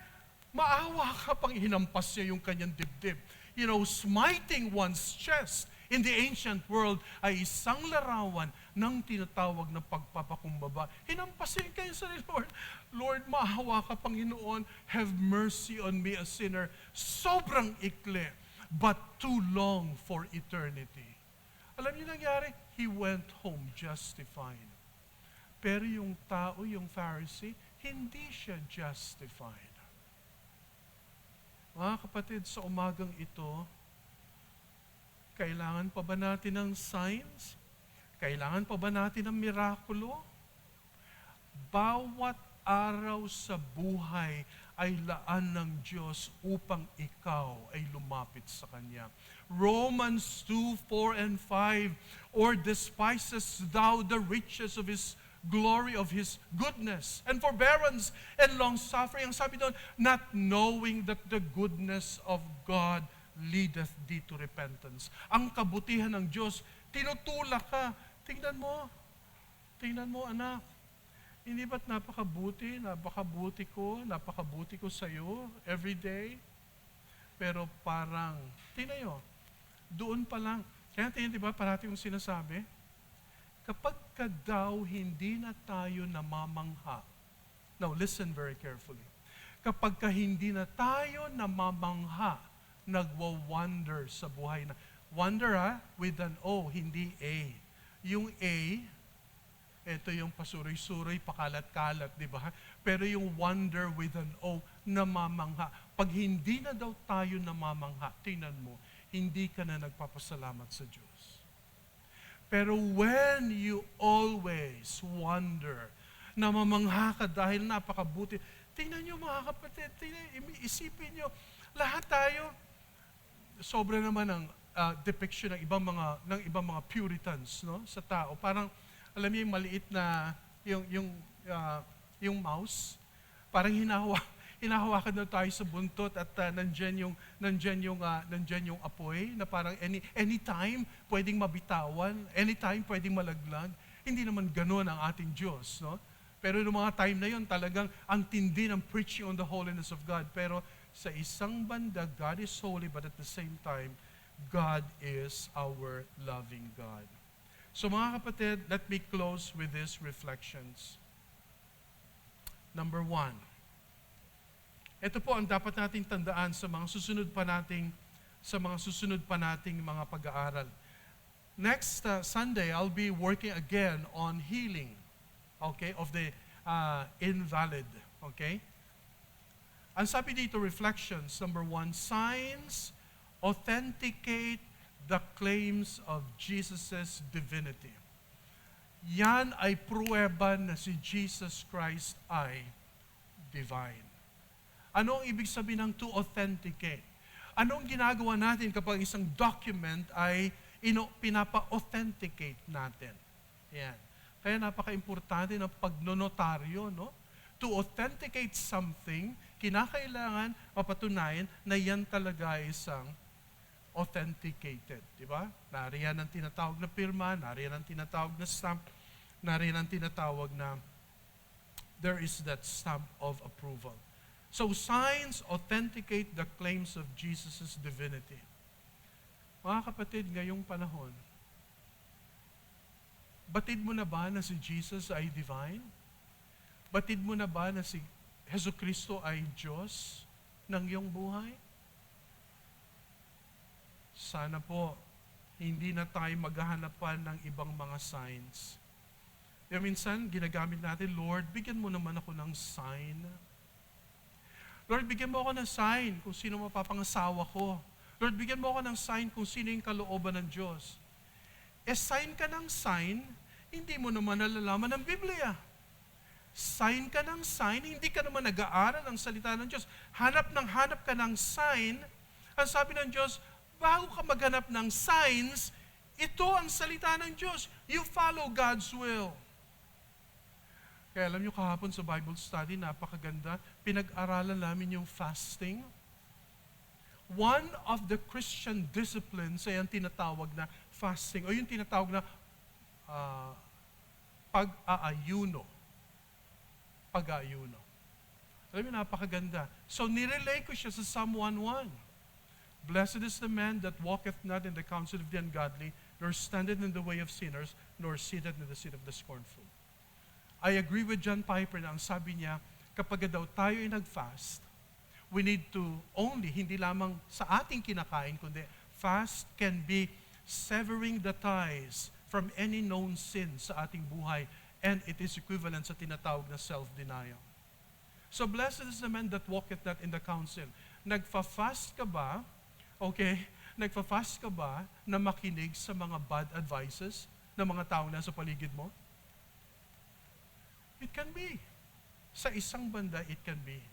maawa ka pang hinampas niya yung kanyang dibdib. You know, smiting one's chest in the ancient world ay isang larawan ng tinatawag na pagpapakumbaba. Hinampasin kayo sa Lord. Lord, maawa ka, Panginoon, have mercy on me, a sinner. Sobrang ikli, but too long for eternity. Alam niyo nangyari? He went home justified. Pero yung tao, yung Pharisee, hindi siya justified. Mga kapatid, sa umagang ito, kailangan pa ba natin ng signs? Kailangan pa ba natin ng mirakulo? Bawat araw sa buhay ay laan ng Diyos upang ikaw ay lumapit sa Kanya. Romans 2:4 and 5, or despisest thou the riches of His glory, of His goodness, and forbearance, and long-suffering? Ang sabi doon, not knowing that the goodness of God leadeth thee to repentance. Ang kabutihan ng Diyos, tinutulak ka. Tingnan mo anak. Hindi ba't napakabuti ko sa iyo every day? Pero parang, tingnan nyo, doon pa lang. Kaya tingnan, di ba, parati yung sinasabi, kapag ka daw hindi na tayo namamangha, now listen very carefully, kapag ka hindi na tayo namamangha, nagwa-wonder sa buhay na, wonder with an O, hindi A. Yung A, ito yung pasuroy-suroy, pakalat-kalat, di ba? Pero yung wonder with an O, namamangha. Pag hindi na daw tayo namamangha, tingnan mo, hindi ka na nagpapasalamat sa Diyos. Pero when you always wonder, namamangha ka dahil napakabuti, tingnan nyo mga kapatid, isipin nyo, lahat tayo, sobra naman ang depiction ng ibang mga Puritans, no, sa tao. Parang alam niyo yung maliit na yung mouse, parang hinahawakan na tayo sa buntot at nandiyan yung apoy na parang anytime pwedeng mabitawan, anytime pwedeng malaglag. Hindi naman ganoon ang ating Diyos, no? Pero noong mga time na yon, talagang ang tindi ng preaching on the holiness of God. Pero sa isang banda, God is holy, but at the same time, God is our loving God. So mga kapatid, let me close with these reflections. Number 1, ito po ang dapat nating tandaan sa mga susunod pa nating mga pag-aaral. Next Sunday, I'll be working again on healing, okay, of the invalid. Okay? Ang sabi dito, reflections. Number 1, signs authenticate the claims of Jesus' divinity. Yan ay pruweba na si Jesus Christ ay divine. Ano ang ibig sabihin ng to authenticate? Anong ginagawa natin kapag isang document ay pinapa-authenticate natin? Yan. Kaya napaka-importante ng pagnonotaryo, no? To authenticate something, kinakailangan mapatunayan na yan talaga ay isang authenticated. Di ba? Nariyan ang tinatawag na pirma, nariyan ang tinatawag na stamp, nariyan ang tinatawag na there is that stamp of approval. So signs authenticate the claims of Jesus' divinity. Mga kapatid, ngayong panahon, batid mo na ba na si Jesus ay divine? Batid mo na ba na si Jesucristo ay Diyos ng iyong buhay? Sana po, hindi na tayo maghahanapan ng ibang mga signs. Kaya minsan, ginagamit natin, Lord, bigyan mo naman ako ng sign. Lord, bigyan mo ako ng sign kung sino mapapangasawa ko. Lord, bigyan mo ako ng sign kung sino yung kalooban ng Diyos. Sign ka ng sign, hindi mo naman nalalaman ng Biblia. Sign ka ng sign, hindi ka naman nag-aaral ng salita ng Diyos. Hanap ka ng sign. Ang sabi ng Diyos, bago ka maghanap ng signs, ito ang salita ng Diyos. You follow God's will. Kaya alam nyo, kahapon sa Bible study, napakaganda. Pinag-aralan namin yung fasting. One of the Christian disciplines ay ang tinatawag na fasting, o yung tinatawag na pag-aayuno. Pag-aayuno. Alam mo, napakaganda. So, nirelay ko siya sa Psalm 1:1. Blessed is the man that walketh not in the counsel of the ungodly, nor standeth in the way of sinners, nor sitteth in the seat of the scornful. I agree with John Piper na ang sabi niya, kapag daw tayo ay nag-fast, we need to only, hindi lamang sa ating kinakain, kundi fast can be severing the ties from any known sin sa ating buhay, and it is equivalent sa tinatawag na self-denial. So blessed is the man that walketh not in the counsel. Nagfa-fast ka ba? Okay? Nagfa-fast ka ba na makinig sa mga bad advices ng mga taong nasa paligid mo? It can be. Sa isang banda, it can be.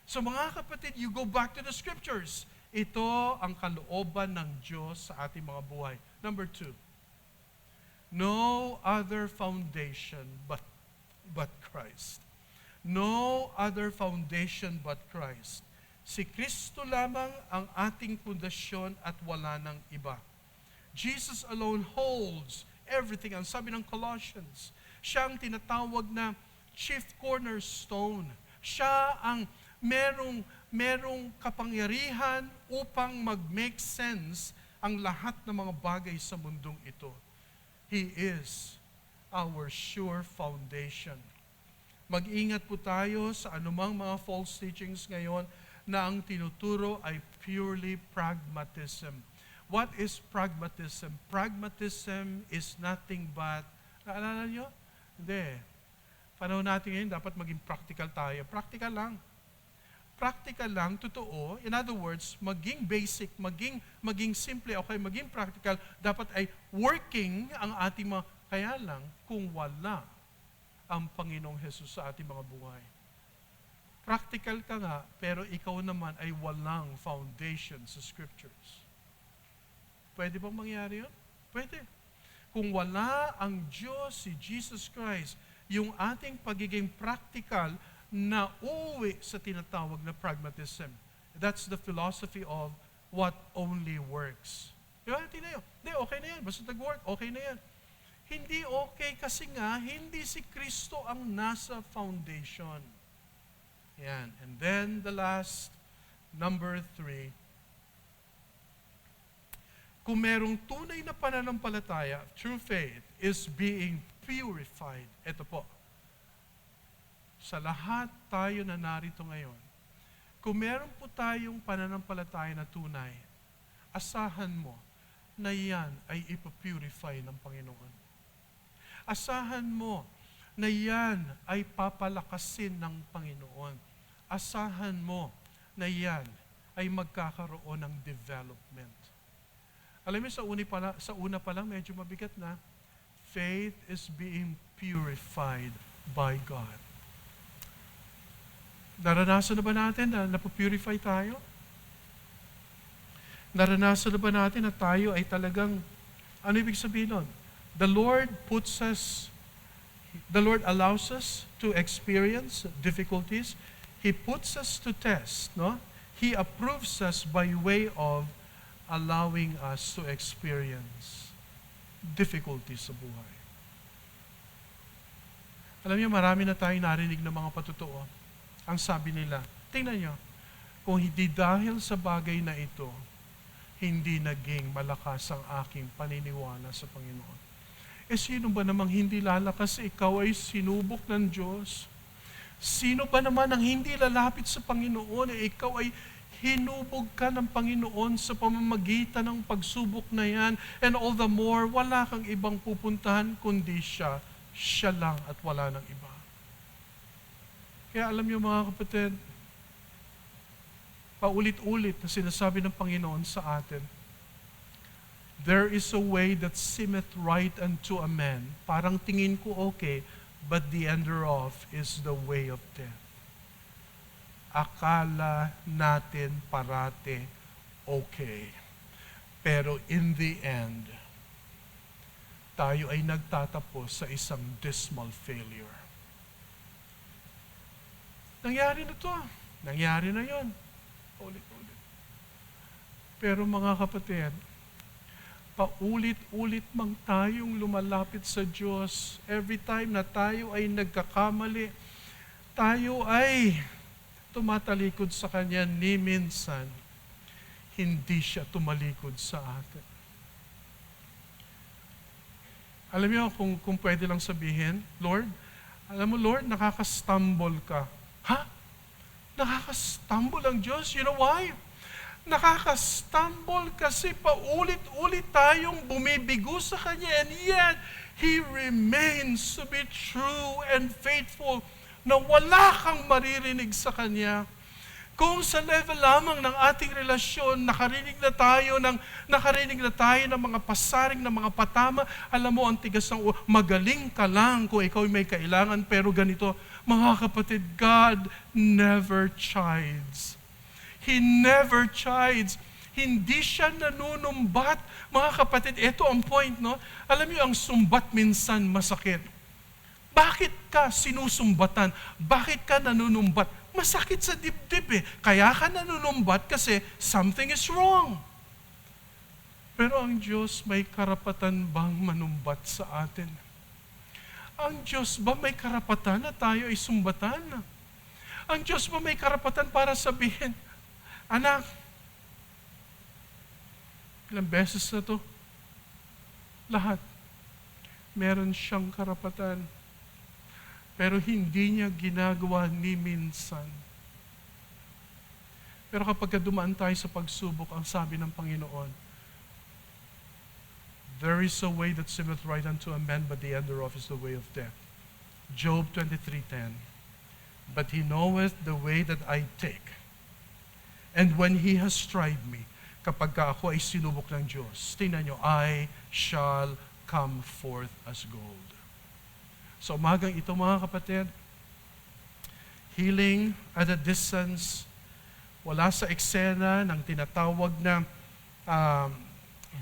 So mga kapatid, you go back to the scriptures. Ito ang kalooban ng Diyos sa ating mga buhay. Number 2, no other foundation but Christ. No other foundation but Christ. Si Kristo lamang ang ating pundasyon at wala ng iba. Jesus alone holds everything. Ang sabi ng Colossians, siya ang tinatawag na chief cornerstone. Siya ang merong kapangyarihan upang mag-make sense ang lahat ng mga bagay sa mundong ito. He is our sure foundation. Mag-ingat po tayo sa anumang mga false teachings ngayon na ang tinuturo ay purely pragmatism. What is pragmatism? Pragmatism is nothing but, naalala nyo? Hindi. Panahon natin ngayon, dapat maging practical tayo. Practical lang. Practical lang, totoo. In other words, maging basic, maging simple, okay, maging practical, dapat ay working ang ating mga, kaya lang, kung wala ang Panginoong Jesus sa ating mga buhay. Practical ka nga, pero ikaw naman ay walang foundation sa scriptures. Pwede bang mangyari yun? Pwede. Kung wala ang Diyos, si Jesus Christ, yung ating pagiging practical na uwi sa tinatawag na pragmatism. That's the philosophy of what only works. Diba? Hindi, okay na yan. Basta nag-work, okay na yan. Hindi okay kasi nga, hindi si Kristo ang nasa foundation. Yan. And then the last, number 3, kung merong tunay na pananampalataya, true faith is being purified. Ito po. Sa lahat tayo na narito ngayon, kung meron po tayong pananampalataya na tunay, asahan mo na yan ay ipapurify ng Panginoon. Asahan mo na yan ay papalakasin ng Panginoon. Asahan mo na yan ay magkakaroon ng development. Alam mo, sa una pa lang, medyo mabigat na. Faith is being purified by God. Naranasan na ba natin na napupurify tayo? Naranasan na ba natin na tayo ay talagang, ano ibig sabihin nun? The Lord allows us to experience difficulties. He puts us to test, no? He approves us by way of allowing us to experience difficulties sa buhay. Alam niyo, marami na tayong narinig ng mga patotoo. Ang sabi nila, tingnan niyo, kung hindi dahil sa bagay na ito, hindi naging malakas ang aking paniniwala sa Panginoon. Sino ba namang hindi lalakas? Ikaw ay sinubok ng Diyos. Sino ba naman ang hindi lalapit sa Panginoon? Ikaw ay hinubog ka ng Panginoon sa pamamagitan ng pagsubok na yan. And all the more, wala kang ibang pupuntahan kundi siya. Siya lang at wala ng iba. Kaya alam niyo mga kapatid, paulit-ulit na sinasabi ng Panginoon sa atin, there is a way that seemeth right unto a man. Parang tingin ko okay, but the end thereof is the way of death. Akala natin parate okay. Pero in the end, tayo ay nagtatapos sa isang dismal failure. Nangyari na to. Nangyari na yon. Ulit-ulit. Pero mga kapatid, paulit-ulit mang tayong lumalapit sa Diyos. Every time na tayo ay nagkakamali, tayo ay tumatalikod sa Kanya, ni minsan, hindi siya tumalikod sa atin. Alam niyo, kung pwede lang sabihin, Lord, alam mo Lord, nakaka-stumble ka. Ha? Nakaka-stumble ang Diyos? You know why? Nakaka-stumble kasi paulit-ulit tayong bumibigo sa Kanya, and yet, He remains to be true and faithful na wala kang maririnig sa Kanya. Kung sa level lamang ng ating relasyon, nakarinig na tayo ng mga pasaring, ng mga patama, alam mo, ang tigas ng magaling ka lang kung ikaw may kailangan, pero ganito, mga kapatid, God never chides. He never chides. Hindi siya nanunumbat. Mga kapatid, ito ang point, no? Alam niyo, ang sumbat minsan masakit. Bakit ka sinusumbatan? Bakit ka nanunumbat? Masakit sa dibdib eh. Kaya ka nanunumbat kasi something is wrong. Pero ang Diyos may karapatan bang manumbat sa atin? Ang Diyos ba may karapatan na tayo ay sumbatan? Ang Diyos ba may karapatan para sabihin, anak, ilang beses na to? Lahat. Meron siyang karapatan. Pero hindi niya ginagawa ni minsan. Pero kapag dumaan tayo sa pagsubok, ang sabi ng Panginoon, there is a way that seemeth right unto a man, but the end thereof is the way of death. Job 23:10. But he knoweth the way that I take. And when he has tried me, kapag ako ay sinubok ng Diyos, tingnan nyo, I shall come forth as gold. So umagang ito mga kapatid, healing at a distance, wala sa eksena ng tinatawag na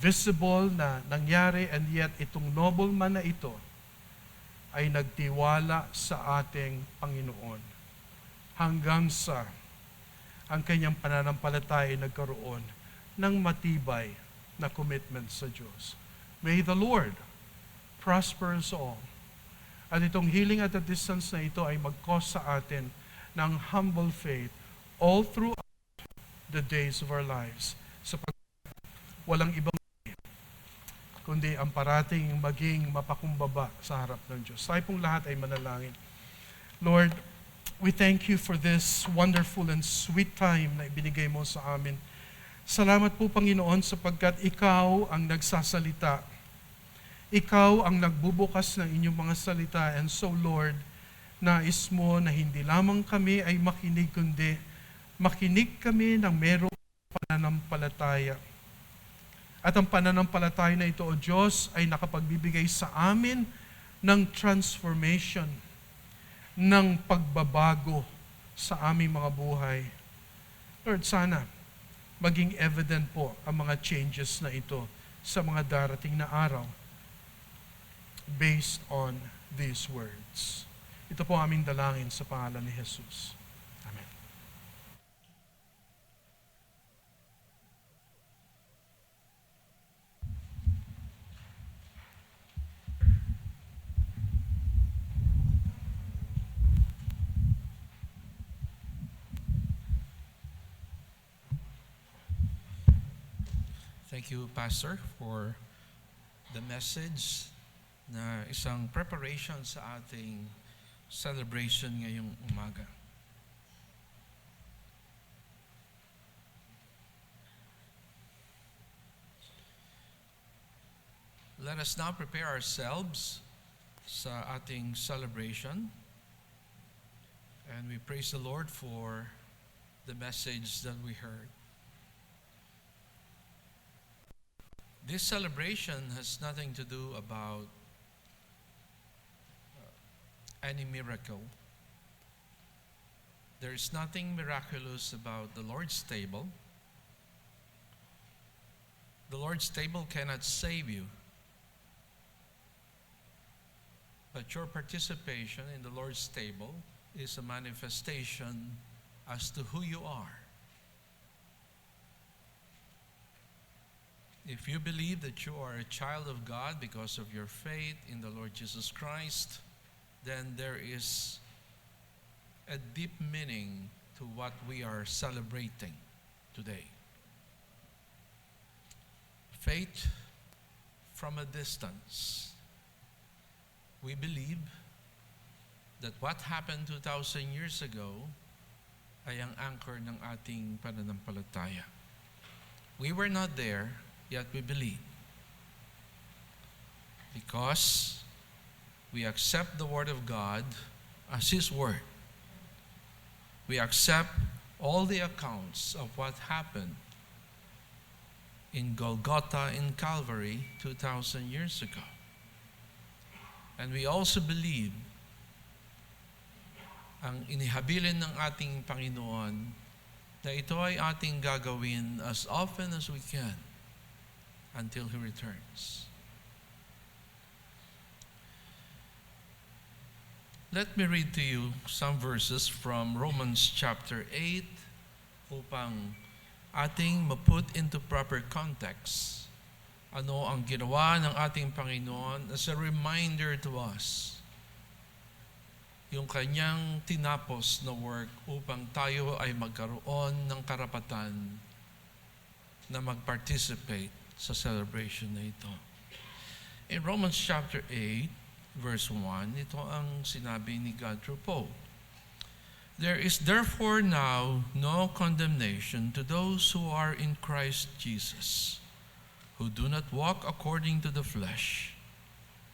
visible na nangyari, and yet itong nobleman na ito ay nagtiwala sa ating Panginoon hanggang sa ang kanyang pananampalataya ay nagkaroon ng matibay na commitment sa Diyos. May the Lord prosper us all. At itong healing at a distance na ito ay mag-cause sa atin ng humble faith all throughout the days of our lives. Sapagkat walang ibang kundi ang parating maging mapakumbaba sa harap ng Diyos. Tayo pong lahat ay manalangin. Lord, we thank you for this wonderful and sweet time na ibinigay mo sa amin. Salamat po, Panginoon, sapagkat ikaw ang nagsasalita. Ikaw ang nagbubukas ng inyong mga salita. And so, Lord, nais mo na hindi lamang kami ay makinig, kundi makinig kami ng merong pananampalataya. At ang pananampalataya na ito, O Diyos, ay nakapagbibigay sa amin ng transformation, ng pagbabago sa aming mga buhay. Lord, sana maging evident po ang mga changes na ito sa mga darating na araw based on these words. Ito po aming dalangin sa pangalan ni Jesus. Amen. Thank you, Pastor, for the message na isang preparation sa ating celebration ngayong umaga. Let us now prepare ourselves sa ating celebration, and we praise the Lord for the message that we heard. This celebration has nothing to do about any miracle. There is nothing miraculous about the Lord's table. The Lord's table cannot save you. But your participation in the Lord's table is a manifestation as to who you are. If you believe that you are a child of God because of your faith in the Lord Jesus Christ, then there is a deep meaning to what we are celebrating today. Faith from a distance. We believe that what happened 2,000 years ago ay ang anchor ng ating pananampalataya. We were not there, yet we believe. Because we accept the Word of God as His Word. We accept all the accounts of what happened in Golgotha, in Calvary, 2,000 years ago. And we also believe ang inihabilin ng ating Panginoon na ito ay ating gagawin as often as we can until He returns. Let me read to you some verses from Romans chapter 8 upang ating maput into proper context ano ang ginawa ng ating Panginoon as a reminder to us. Yung kanyang tinapos na work upang tayo ay magkaroon ng karapatan na mag-participate sa celebration na ito. In Romans chapter 8, verse 1, ito ang sinabi ni God through Paul. There is therefore now no condemnation to those who are in Christ Jesus, who do not walk according to the flesh,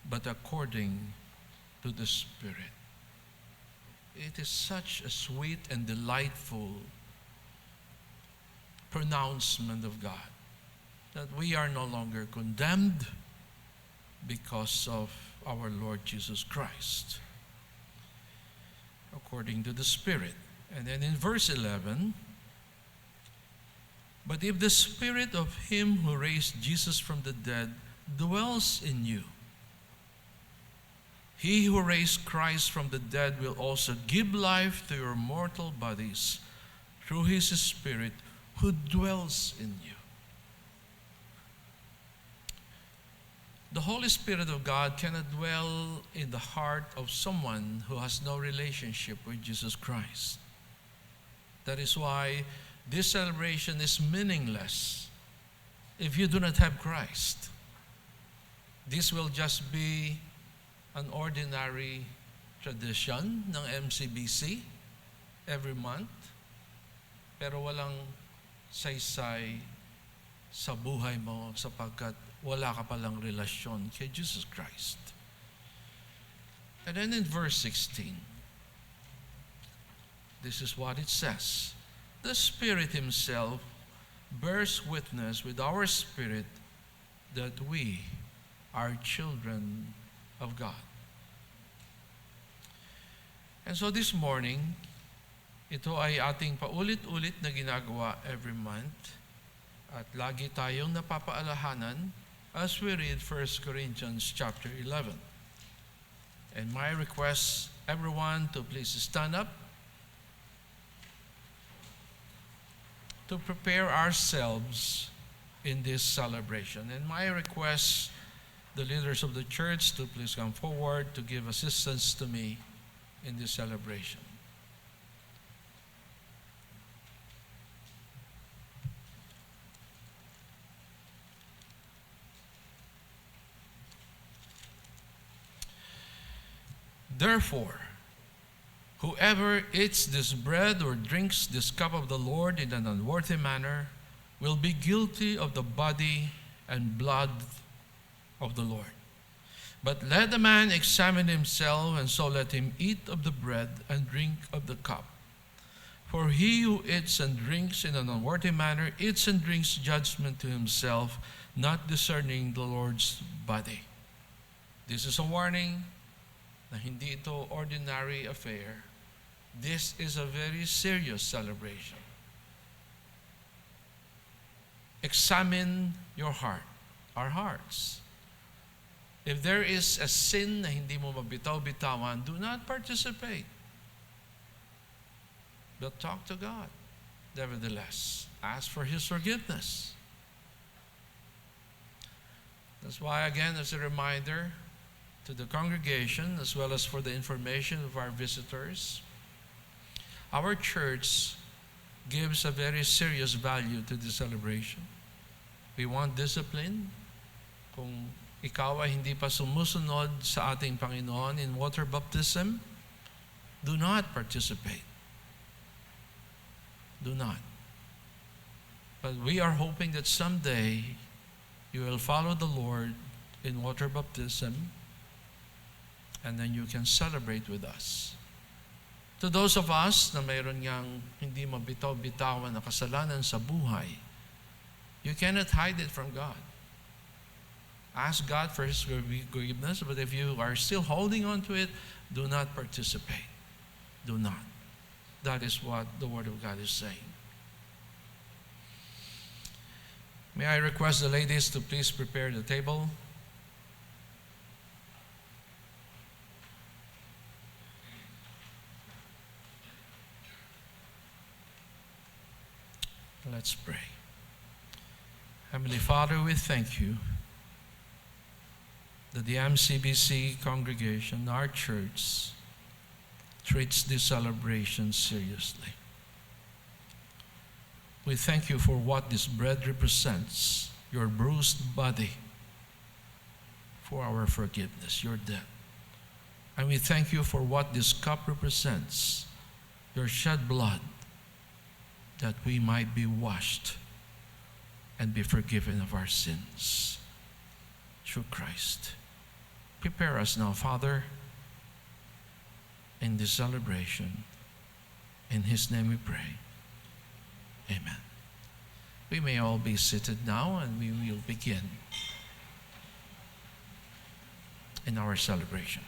but according to the Spirit. It is such a sweet and delightful pronouncement of God that we are no longer condemned because of our Lord Jesus Christ, according to the Spirit. And then in verse 11, but if the Spirit of Him who raised Jesus from the dead dwells in you, He who raised Christ from the dead will also give life to your mortal bodies through His Spirit who dwells in you. The Holy Spirit of God cannot dwell in the heart of someone who has no relationship with Jesus Christ. That is why this celebration is meaningless if you do not have Christ. This will just be an ordinary tradition ng MCBC every month, pero walang saysay sa buhay mo sapagkat wala ka palang relasyon kay Jesus Christ. And then in verse 16, this is what it says. The Spirit Himself bears witness with our spirit that we are children of God. And so this morning, ito ay ating paulit-ulit na ginagawa every month at lagi tayong napapaalahanan as we read 1 Corinthians chapter 11. And my request, everyone, to please stand up to prepare ourselves in this celebration. And my request, the leaders of the church, to please come forward to give assistance to me in this celebration. Therefore, whoever eats this bread or drinks this cup of the Lord in an unworthy manner will be guilty of the body and blood of the Lord. But let a man examine himself, and so let him eat of the bread and drink of the cup. For he who eats and drinks in an unworthy manner eats and drinks judgment to himself, not discerning the Lord's body. This is a warning na hindi ito ordinary affair. This is a very serious celebration. Examine your heart, our hearts. If there is a sin na hindi mo mabitaw-bitawan, do not participate. But talk to God. Nevertheless, ask for His forgiveness. That's why, again, as a reminder to the congregation, as well as for the information of our visitors, our church gives a very serious value to the celebration. We want discipline. Kung ikaw ay hindi pa sumusunod sa ating Panginoon in water baptism, do not participate. Do not. But we are hoping that someday you will follow the Lord in water baptism, and then you can celebrate with us. To those of us na mayroon niyang hindi mabitaw-bitawan na kasalanan sa buhay, you cannot hide it from God. Ask God for His forgiveness, but if you are still holding on to it, do not participate. Do not. That is what the Word of God is saying. May I request the ladies to please prepare the table. Let's pray. Heavenly Father, we thank You that the MCBC congregation, our church, treats this celebration seriously. We thank You for what this bread represents, Your bruised body for our forgiveness, Your death. And we thank You for what this cup represents, Your shed blood, that we might be washed and be forgiven of our sins through Christ. Prepare us now, Father, in this celebration. In His name we pray. Amen. We may all be seated now, and we will begin in our celebration.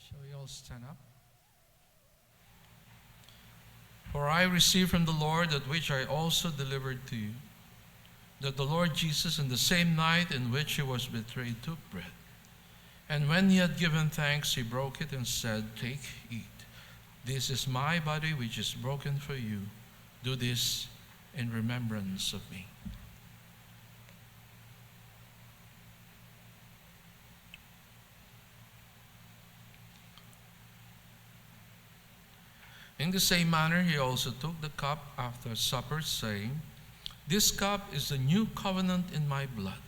Shall we all stand up? For I received from the Lord that which I also delivered to you, that the Lord Jesus, in the same night in which he was betrayed, took bread. And when he had given thanks, he broke it and said, "Take, eat. This is my body which is broken for you. Do this in remembrance of me." In the same manner, he also took the cup after supper, saying, "This cup is the new covenant in my blood.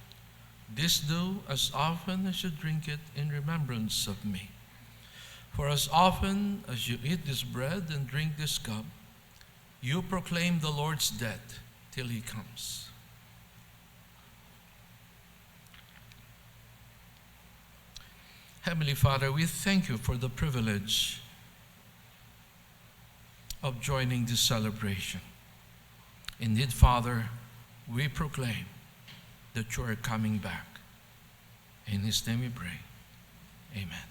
This do as often as you drink it in remembrance of me. For as often as you eat this bread and drink this cup, you proclaim the Lord's death till he comes." Heavenly Father, we thank you for the privilege of joining this celebration. Indeed, Father, we proclaim that you are coming back. In his name we pray. Amen.